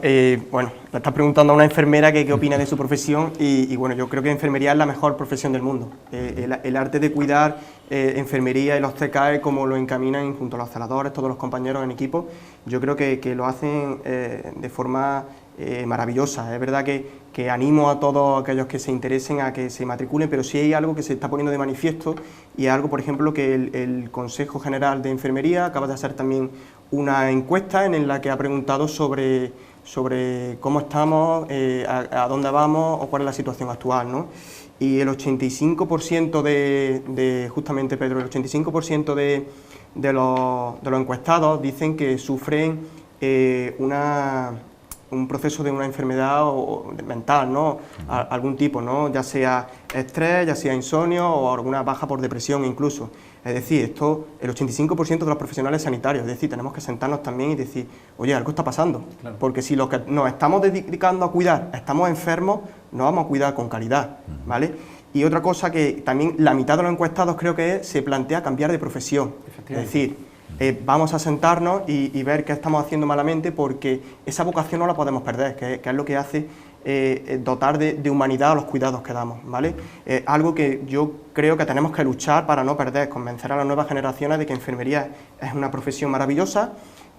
bueno, le estás preguntando a una enfermera qué opina de su profesión, y bueno, yo creo que enfermería es la mejor profesión del mundo. El arte de cuidar enfermería y los TKE, como lo encaminan junto a los celadores, todos los compañeros en equipo, yo creo que lo hacen de forma maravillosa. Es verdad que animo a todos aquellos que se interesen a que se matriculen, pero sí hay algo que se está poniendo de manifiesto, y es algo, por ejemplo, que el Consejo General de Enfermería acaba de hacer también una encuesta en la que ha preguntado sobre cómo estamos, a dónde vamos o cuál es la situación actual, ¿no? Y el 85% justamente, Pedro, el 85% de los encuestados dicen que sufren un proceso de una enfermedad mental, ¿no? Algún tipo, ¿no? Ya sea estrés, ya sea insomnio o alguna baja por depresión incluso. Es decir, esto, el 85% de los profesionales sanitarios, es decir, tenemos que sentarnos también y decir, oye, algo está pasando, claro. Porque si los que nos estamos dedicando a cuidar estamos enfermos, no vamos a cuidar con calidad, ¿vale? Y otra cosa que también la mitad de los encuestados creo que se plantea cambiar de profesión, es decir, vamos a sentarnos y ver qué estamos haciendo malamente, porque esa vocación no la podemos perder, que es lo que hace dotar de humanidad a los cuidados que damos, ¿vale? Algo que yo creo que tenemos que luchar para no perder, convencer a las nuevas generaciones de que enfermería es una profesión maravillosa,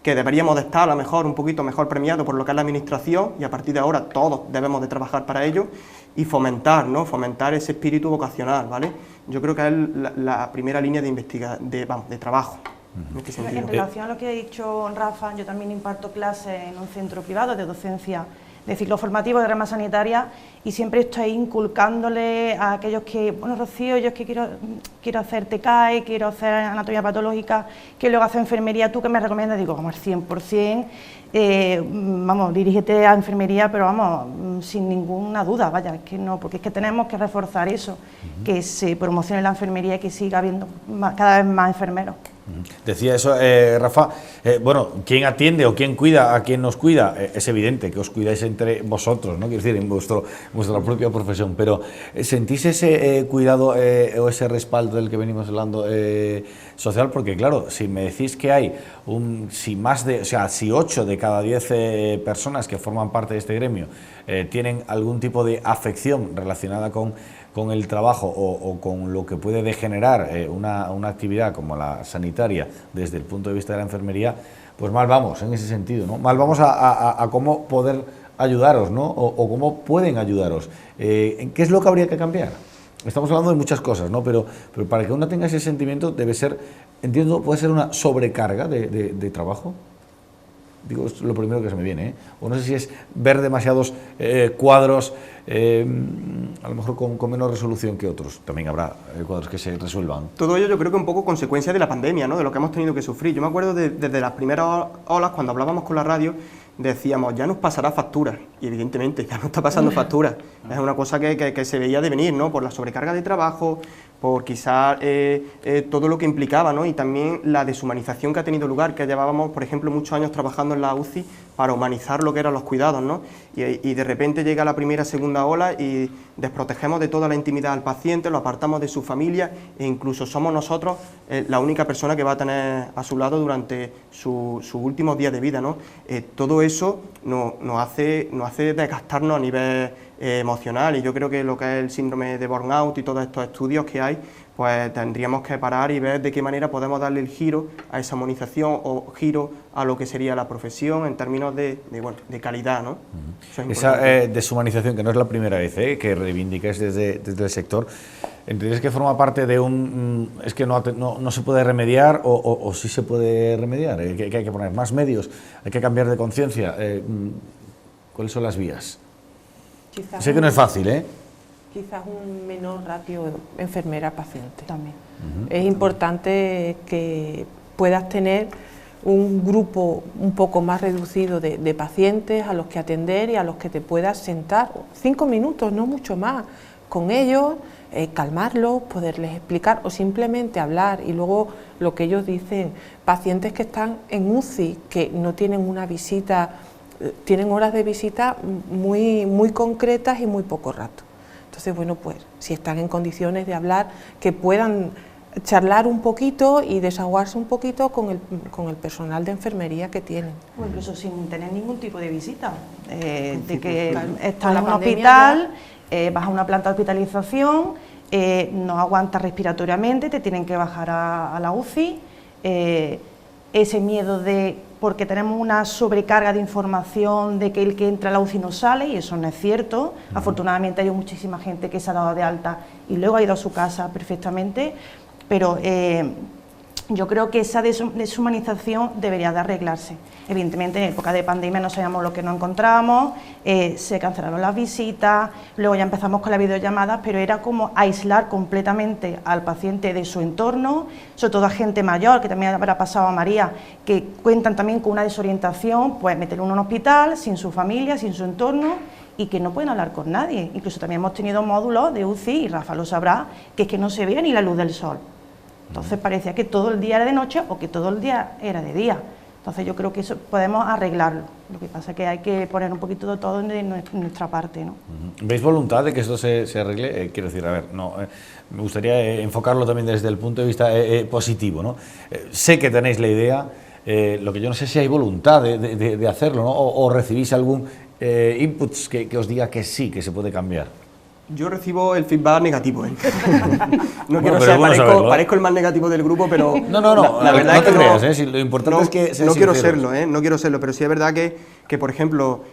que deberíamos de estar a lo mejor un poquito mejor premiados por lo que es la administración, y a partir de ahora todos debemos de trabajar para ello, y fomentar, ¿no? Fomentar ese espíritu vocacional, ¿vale? Yo creo que es la primera línea de trabajo. En relación a lo que ha dicho Rafa, yo también imparto clases en un centro privado de docencia de ciclo formativo de rama sanitaria, y siempre estoy inculcándole a aquellos que, bueno, Rocío, yo es que quiero hacer TKE, quiero hacer anatomía patológica, que luego hacer enfermería, ¿tú qué me recomiendas? Digo, vamos, al 100%, vamos, dirígete a enfermería, pero vamos, sin ninguna duda, vaya, es que no, porque es que tenemos que reforzar eso, que se promocione la enfermería y que siga habiendo cada vez más enfermeros. Decía eso, Rafa, bueno, ¿quién atiende o quién cuida a quien nos cuida? Es evidente que os cuidáis entre vosotros, ¿no? Quiero decir, en vuestra propia profesión, pero ¿sentís ese cuidado o ese respaldo del que venimos hablando social? Porque claro, si me decís que hay si 8 de cada 10 personas que forman parte de este gremio tienen algún tipo de afección relacionada con el trabajo o con lo que puede degenerar una actividad como la sanitaria desde el punto de vista de la enfermería, pues mal vamos en ese sentido, ¿no? Mal vamos a cómo poder ayudaros, ¿no? O cómo pueden ayudaros. ¿Qué es lo que habría que cambiar? Estamos hablando de muchas cosas, ¿no? Pero para que uno tenga ese sentimiento debe ser, entiendo, puede ser una sobrecarga de trabajo. Digo, es lo primero que se me viene, ¿eh? O no sé si es ver demasiados cuadros, a lo mejor con menos resolución que otros. También habrá cuadros que se resuelvan. Todo ello yo creo que un poco consecuencia de la pandemia, ¿no? De lo que hemos tenido que sufrir. Yo me acuerdo desde las primeras olas, cuando hablábamos con la radio, decíamos, ya nos pasará factura, y evidentemente ya nos está pasando factura. Es una cosa que se veía de venir, ¿no? Por la sobrecarga de trabajo, por quizás todo lo que implicaba, ¿no? Y también la deshumanización que ha tenido lugar, que llevábamos, por ejemplo, muchos años trabajando en la UCI para humanizar lo que eran los cuidados, ¿no? Y de repente llega la primera, segunda ola y desprotegemos de toda la intimidad al paciente, lo apartamos de su familia, e incluso somos nosotros la única persona que va a tener a su lado durante sus últimos días de vida, ¿no? Todo eso nos hace desgastarnos a nivel emocional, y yo creo que lo que es el síndrome de burnout y todos estos estudios que hay, pues tendríamos que parar y ver de qué manera podemos darle el giro a esa humanización o giro a lo que sería la profesión en términos de calidad, ¿no? Esa deshumanización, que no es la primera vez que reivindicáis desde el sector, ¿entendéis que forma parte de es que no se puede remediar o sí se puede remediar? Que hay que poner más medios, hay que cambiar de conciencia. ¿Cuáles son las vías? Quizás sé que no es fácil, ¿eh? Quizás un menor ratio enfermera-paciente. También. Es importante que puedas tener un grupo un poco más reducido de pacientes a los que atender y a los que te puedas sentar 5 minutos, no mucho más, con ellos, calmarlos, poderles explicar o simplemente hablar. Y luego lo que ellos dicen, pacientes que están en UCI, que no tienen una visita, tienen horas de visita muy concretas y muy poco rato. Entonces, bueno, pues si están en condiciones de hablar, que puedan charlar un poquito y desahogarse un poquito con el personal de enfermería que tienen. O incluso sin tener ningún tipo de visita, de que claro, estás en un hospital, vas a una planta de hospitalización, no aguantas respiratoriamente, te tienen que bajar a la UCI, ese miedo de, porque tenemos una sobrecarga de información de que el que entra a la UCI no sale, y eso no es cierto. Afortunadamente hay muchísima gente que se ha dado de alta y luego ha ido a su casa perfectamente, pero yo creo que esa deshumanización debería de arreglarse. Evidentemente, en época de pandemia no sabíamos lo que nos encontrábamos, se cancelaron las visitas, luego ya empezamos con las videollamadas, pero era como aislar completamente al paciente de su entorno, sobre todo a gente mayor, que también habrá pasado a María, que cuentan también con una desorientación, pues meterlo en un hospital, sin su familia, sin su entorno, y que no pueden hablar con nadie. Incluso también hemos tenido módulos de UCI, y Rafa lo sabrá, que es que no se veía ni la luz del sol. Entonces parecía que todo el día era de noche o que todo el día era de día. Entonces yo creo que eso podemos arreglarlo. Lo que pasa es que hay que poner un poquito de todo en nuestra parte, ¿no? ¿Veis voluntad de que esto se arregle? Quiero decir, a ver, no, me gustaría enfocarlo también desde el punto de vista positivo, ¿no? Sé que tenéis la idea, lo que yo no sé si hay voluntad de hacerlo, ¿no? O recibís algún inputs que os diga que sí, que se puede cambiar. Yo recibo el feedback negativo, ¿eh? No quiero Bueno, ser, bueno parezco el más negativo del grupo, pero No, la verdad no es que te creas, ¿eh? Si lo importante es que seas no quiero sinceros. serlo, ¿eh? No quiero serlo, pero sí es verdad que por ejemplo,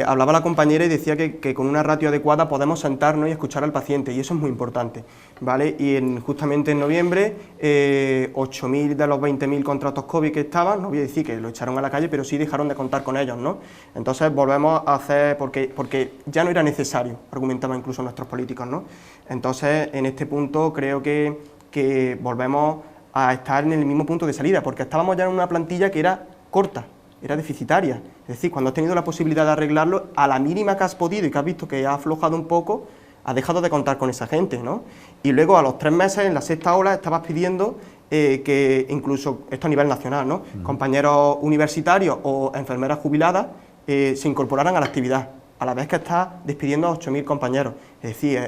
hablaba la compañera y decía que con una ratio adecuada podemos sentarnos y escuchar al paciente, y eso es muy importante, ¿vale? Y justamente en noviembre, 8.000 de los 20.000 contratos COVID que estaban, no voy a decir que lo echaron a la calle, pero sí dejaron de contar con ellos, ¿no? Entonces volvemos a hacer, porque ya no era necesario, argumentaban incluso nuestros políticos, ¿no? Entonces, en este punto creo que volvemos a estar en el mismo punto de salida, porque estábamos ya en una plantilla que era corta, era deficitaria. Es decir, cuando has tenido la posibilidad de arreglarlo, a la mínima que has podido y que has visto que ha aflojado un poco, has dejado de contar con esa gente, ¿no? Y luego a los 3 meses, en la sexta ola, estabas pidiendo que incluso, esto a nivel nacional, ¿no? Contratos universitarios o enfermeras jubiladas se incorporaran a la actividad, a la vez que estás despidiendo a 8.000 compañeros. Es decir,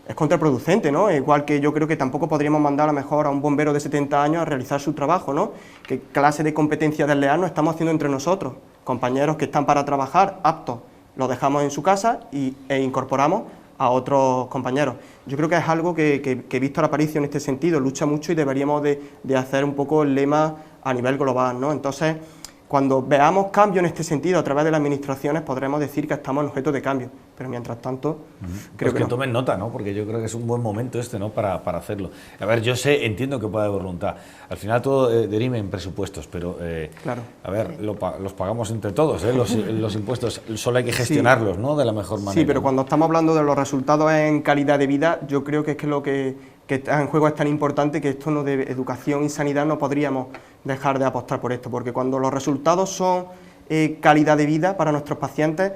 es contraproducente, ¿no? Igual que yo creo que tampoco podríamos mandar a lo mejor a un bombero de 70 años a realizar su trabajo, ¿no? ¿Qué clase de competencia desleal nos estamos haciendo entre nosotros? Compañeros que están para trabajar, aptos, los dejamos en su casa e incorporamos a otros compañeros. Yo creo que es algo que Víctor Aparicio en este sentido lucha mucho y deberíamos de hacer un poco el lema a nivel global, ¿no? Entonces, cuando veamos cambio en este sentido a través de las administraciones, podremos decir que estamos en objeto de cambio, pero mientras tanto, creo que tomen nota, ¿no? Porque yo creo que es un buen momento este, ¿no? Para hacerlo. A ver, yo entiendo que puede haber voluntad. Al final todo deriva en presupuestos, pero claro. A ver, los pagamos entre todos, ¿eh? Los impuestos, solo hay que gestionarlos, sí, ¿no? De la mejor manera. Sí, pero cuando estamos hablando de los resultados en calidad de vida, yo creo que es que lo que está en juego es tan importante que esto no de educación y sanidad no podríamos dejar de apostar por esto, porque cuando los resultados son calidad de vida para nuestros pacientes,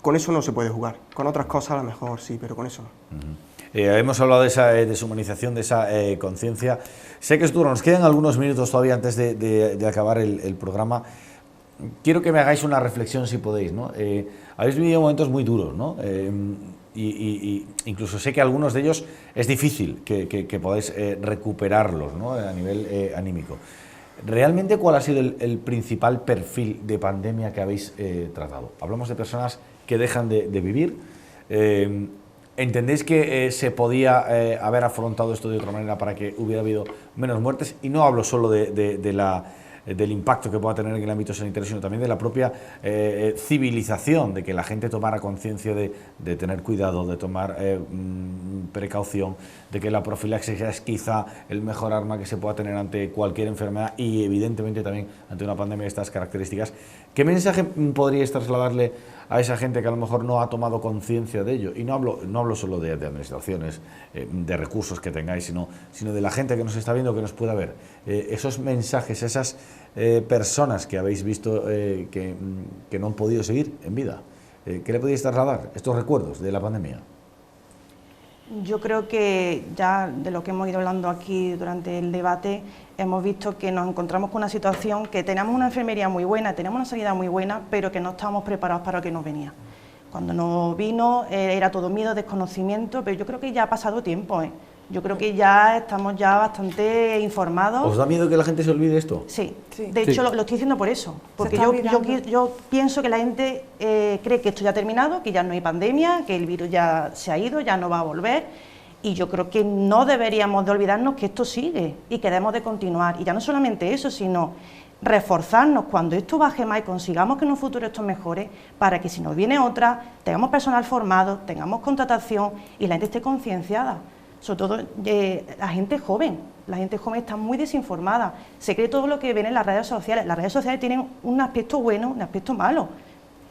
con eso no se puede jugar. Con otras cosas a lo mejor sí, pero con eso no. Hemos hablado de esa deshumanización, de esa conciencia. Sé que es duro, nos quedan algunos minutos todavía antes de acabar el programa. Quiero que me hagáis una reflexión si podéis, ¿no? Habéis vivido momentos muy duros, ¿no? Y incluso sé que algunos de ellos es difícil que podáis recuperarlos, ¿no? A nivel anímico. ¿Realmente cuál ha sido el principal perfil de pandemia que habéis tratado? Hablamos de personas que dejan de vivir. ¿Entendéis que se podía haber afrontado esto de otra manera para que hubiera habido menos muertes? Y no hablo solo del impacto que pueda tener en el ámbito sanitario, sino también de la propia civilización, de que la gente tomara conciencia de tener cuidado, de tomar precaución, de que la profilaxis es quizá el mejor arma que se pueda tener ante cualquier enfermedad y evidentemente también ante una pandemia de estas características. ¿Qué mensaje podríais trasladarle a esa gente que a lo mejor no ha tomado conciencia de ello? Y no hablo solo de administraciones, de recursos que tengáis, sino de la gente que nos está viendo, que nos pueda ver. Esos mensajes, esas personas que habéis visto que no han podido seguir en vida. ¿Qué le podéis trasladar estos recuerdos de la pandemia? Yo creo que ya de lo que hemos ido hablando aquí durante el debate, hemos visto que nos encontramos con una situación que teníamos una enfermería muy buena, teníamos una sanidad muy buena, pero que no estábamos preparados para lo que nos venía. Cuando nos vino era todo miedo, desconocimiento, pero yo creo que ya ha pasado tiempo, ¿eh? Yo creo que ya estamos bastante informados. ¿Os da miedo que la gente se olvide esto? Sí, de hecho lo estoy diciendo por eso, porque yo pienso que la gente cree que esto ya ha terminado, que ya no hay pandemia, que el virus ya se ha ido, ya no va a volver, Y yo creo que no deberíamos de olvidarnos que esto sigue y que debemos de continuar. Y ya no solamente eso, sino reforzarnos cuando esto baje más y consigamos que en un futuro esto mejore, para que si nos viene otra, tengamos personal formado, tengamos contratación y la gente esté concienciada. Sobre todo la gente joven está muy desinformada, se cree todo lo que ven en las redes sociales. Las redes sociales tienen un aspecto bueno, un aspecto malo,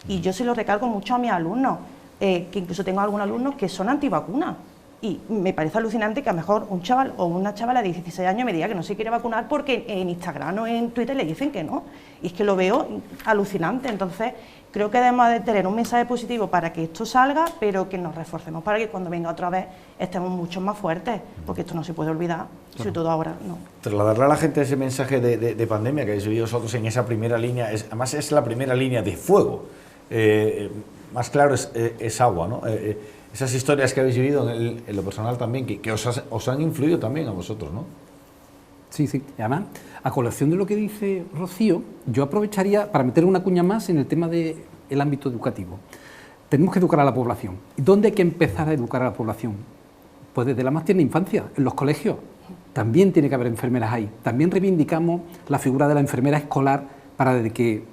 y yo se lo recalco mucho a mis alumnos, que incluso tengo algunos alumnos que son antivacunas, y me parece alucinante que a lo mejor un chaval o una chavala de 16 años me diga que no se quiere vacunar porque en Instagram o en Twitter le dicen que no, y es que lo veo alucinante. Entonces creo que debemos de tener un mensaje positivo para que esto salga, pero que nos reforcemos para que cuando venga otra vez estemos mucho más fuertes, porque esto no se puede olvidar, sobre todo ahora no. Trasladarle a la gente ese mensaje de pandemia que habéis vivido vosotros en esa primera línea, además es la primera línea de fuego, más claro es agua, ¿no? Esas historias que habéis vivido en lo personal también, que os han influido también a vosotros, ¿no? Sí, sí. Y además, a colación de lo que dice Rocío, yo aprovecharía para meter una cuña más en el tema del ámbito educativo. Tenemos que educar a la población. ¿Y dónde hay que empezar a educar a la población? Pues desde la más tierna infancia, en los colegios. También tiene que haber enfermeras ahí. También reivindicamos la figura de la enfermera escolar para que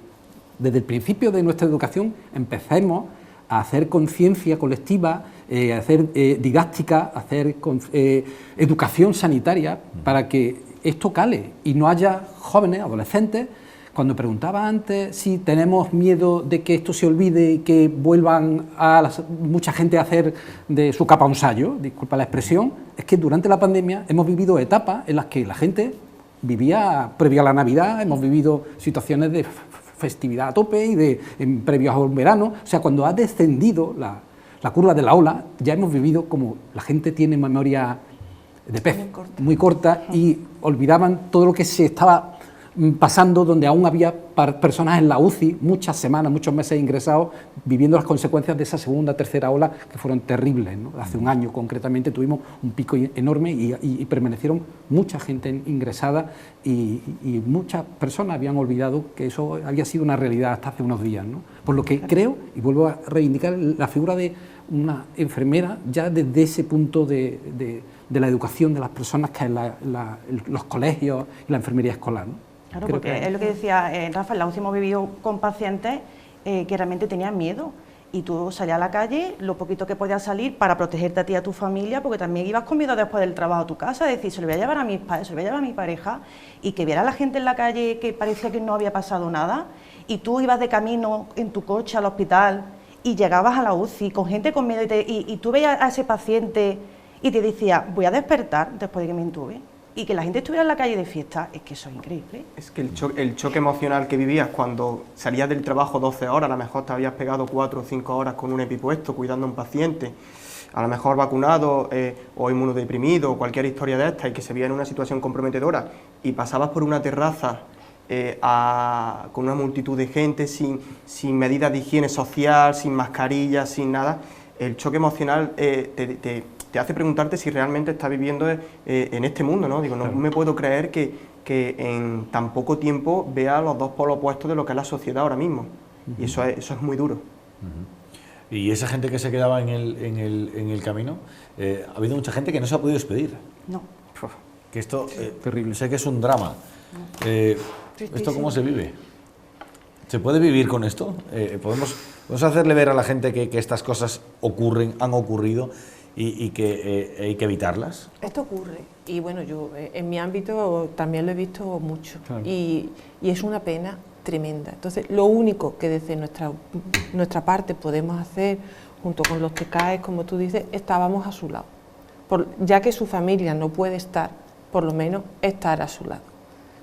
desde el principio de nuestra educación empecemos a hacer conciencia colectiva, a hacer didáctica, a hacer educación sanitaria para que esto cale y no haya jóvenes, adolescentes. Cuando preguntaba antes si tenemos miedo de que esto se olvide y que vuelvan mucha gente a hacer de su capa un sayo, disculpa la expresión, es que durante la pandemia hemos vivido etapas en las que la gente vivía previa a la Navidad, hemos vivido situaciones de festividad a tope y previos al verano. O sea, cuando ha descendido la curva de la ola, ya hemos vivido como la gente tiene memoria de pez muy corta y olvidaban todo lo que se estaba pasando, donde aún había personas en la UCI, muchas semanas, muchos meses ingresados, viviendo las consecuencias de esa segunda, tercera ola, que fueron terribles, ¿no? Hace un año concretamente tuvimos un pico enorme y permanecieron mucha gente ingresada y muchas personas habían olvidado que eso había sido una realidad hasta hace unos días, ¿no? Por lo que creo, y vuelvo a reivindicar la figura de una enfermera ya desde ese punto de la educación de las personas, que es los colegios y la enfermería escolar, ¿no? Claro, porque es lo que decía Rafa, en la UCI hemos vivido con pacientes que realmente tenían miedo, y tú salías a la calle, lo poquito que podías salir para protegerte a ti y a tu familia, porque también ibas con miedo después del trabajo a tu casa, decir, se lo voy a llevar a mis padres, se lo voy a llevar a mi pareja, y que viera a la gente en la calle que parecía que no había pasado nada, y tú ibas de camino en tu coche al hospital y llegabas a la UCI con gente con miedo y tú veías a ese paciente y te decía, voy a despertar después de que me intube. Y que la gente estuviera en la calle de fiesta, es que eso es increíble. Es que el choque emocional que vivías cuando salías del trabajo 12 horas, a lo mejor te habías pegado 4 o 5 horas con un EpiPuesto cuidando a un paciente, a lo mejor vacunado o inmunodeprimido o cualquier historia de esta, y que se veía en una situación comprometedora, y pasabas por una terraza con una multitud de gente, sin medidas de higiene social, sin mascarillas, sin nada. El choque emocional te hace preguntarte si realmente estás viviendo en este mundo, ¿no? Digo, no me puedo creer que en tan poco tiempo vea los dos polos opuestos de lo que es la sociedad ahora mismo. Y eso es muy duro. Y esa gente que se quedaba en el camino, ha habido mucha gente que no se ha podido despedir. No. Que esto, terrible. Sé que es un drama. ¿Esto cómo se vive? ¿Se puede vivir con esto? ¿Podemos hacerle ver a la gente que estas cosas han ocurrido y que hay que evitarlas? Esto ocurre, y bueno, yo en mi ámbito también lo he visto mucho, claro. y es una pena tremenda. Entonces, lo único que desde nuestra parte podemos hacer, junto con los TCAE, como tú dices, estábamos a su lado, ya que su familia no puede estar, por lo menos estar a su lado.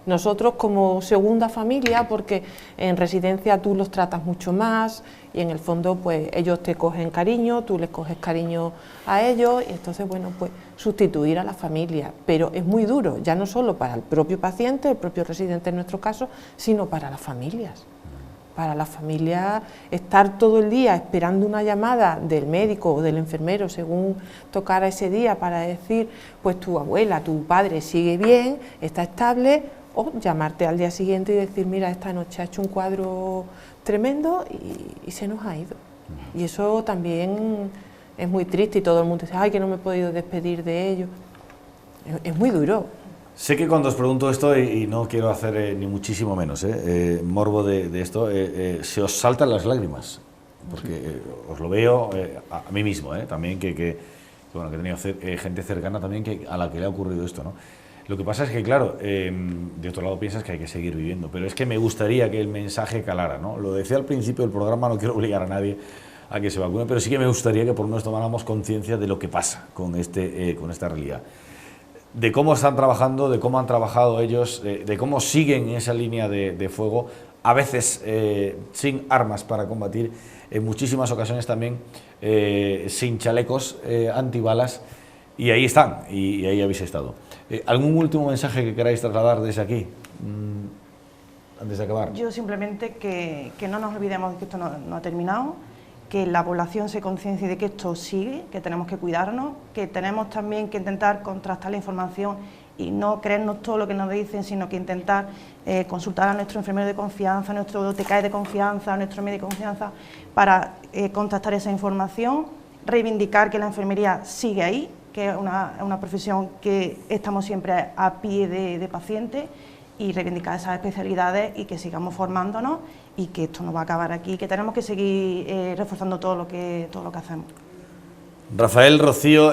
Nosotros como segunda familia, porque en residencia tú los tratas mucho más y en el fondo pues ellos te cogen cariño, tú les coges cariño a ellos, y entonces bueno, pues sustituir a la familia, pero es muy duro, ya no solo para el propio paciente, el propio residente en nuestro caso, sino para las familias. Para la familia, estar todo el día esperando una llamada del médico o del enfermero según tocara ese día para decir pues tu abuela, tu padre sigue bien, está estable, o llamarte al día siguiente y decir, mira, esta noche ha hecho un cuadro tremendo y se nos ha ido. Y eso también es muy triste y todo el mundo dice, ay, que no me he podido despedir de ellos. Es muy duro. Sé que cuando os pregunto esto, y no quiero hacer ni muchísimo menos morbo de esto, se os saltan las lágrimas, porque os lo veo a mí mismo, también que he tenido gente cercana también a la que le ha ocurrido esto, ¿no? Lo que pasa es que, claro, de otro lado piensas que hay que seguir viviendo, pero es que me gustaría que el mensaje calara, ¿no? Lo decía al principio del programa, no quiero obligar a nadie a que se vacune, pero sí que me gustaría que por lo menos tomáramos conciencia de lo que pasa con esta realidad. De cómo están trabajando, de cómo han trabajado ellos, de cómo siguen esa línea de fuego, a veces sin armas para combatir, en muchísimas ocasiones también sin chalecos antibalas, y ahí están, y ahí habéis estado. ¿Algún último mensaje que queráis trasladar desde aquí, antes de acabar? Yo simplemente que no nos olvidemos de que esto no ha terminado, que la población se conciencie de que esto sigue, que tenemos que cuidarnos, que tenemos también que intentar contrastar la información y no creernos todo lo que nos dicen, sino que intentar consultar a nuestro enfermero de confianza, a nuestro TCAE de confianza, a nuestro médico de confianza, para contrastar esa información, reivindicar que la enfermería sigue ahí, que es una profesión que estamos siempre a pie de pacientes, y reivindicar esas especialidades y que sigamos formándonos y que esto no va a acabar aquí, que tenemos que seguir reforzando todo lo que hacemos. Rafael, Rocío,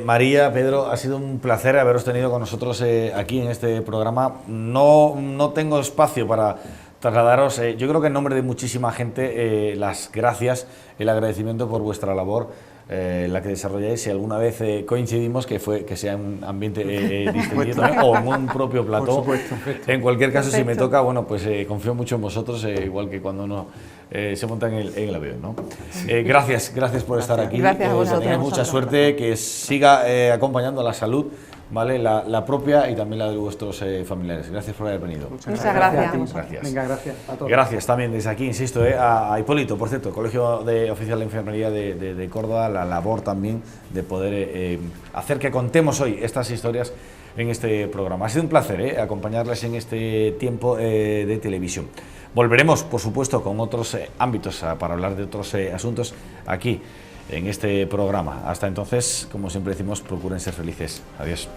María, Pedro, ha sido un placer haberos tenido con nosotros aquí en este programa. No tengo espacio para trasladaros, yo creo que en nombre de muchísima gente, las gracias, el agradecimiento por vuestra labor, la que desarrolláis. Si alguna vez coincidimos, que sea en un ambiente distendido también, o en un propio plató. En cualquier caso, si me toca, bueno, pues confío mucho en vosotros, igual que cuando uno se monta en el avión, ¿no? Gracias por estar aquí. Gracias a vosotros. Tengáis mucha suerte, que siga acompañando la salud, ¿vale? La propia y también la de vuestros familiares. Gracias por haber venido. Muchas gracias. Gracias. Venga, gracias a todos. Gracias también desde aquí, insisto, a Hipólito, por cierto, Colegio Oficial de Enfermería de Córdoba, la labor también de poder hacer que contemos hoy estas historias en este programa. Ha sido un placer acompañarles en este tiempo de televisión. Volveremos, por supuesto, con otros ámbitos para hablar de otros asuntos aquí en este programa. Hasta entonces, como siempre decimos, procuren ser felices. Adiós.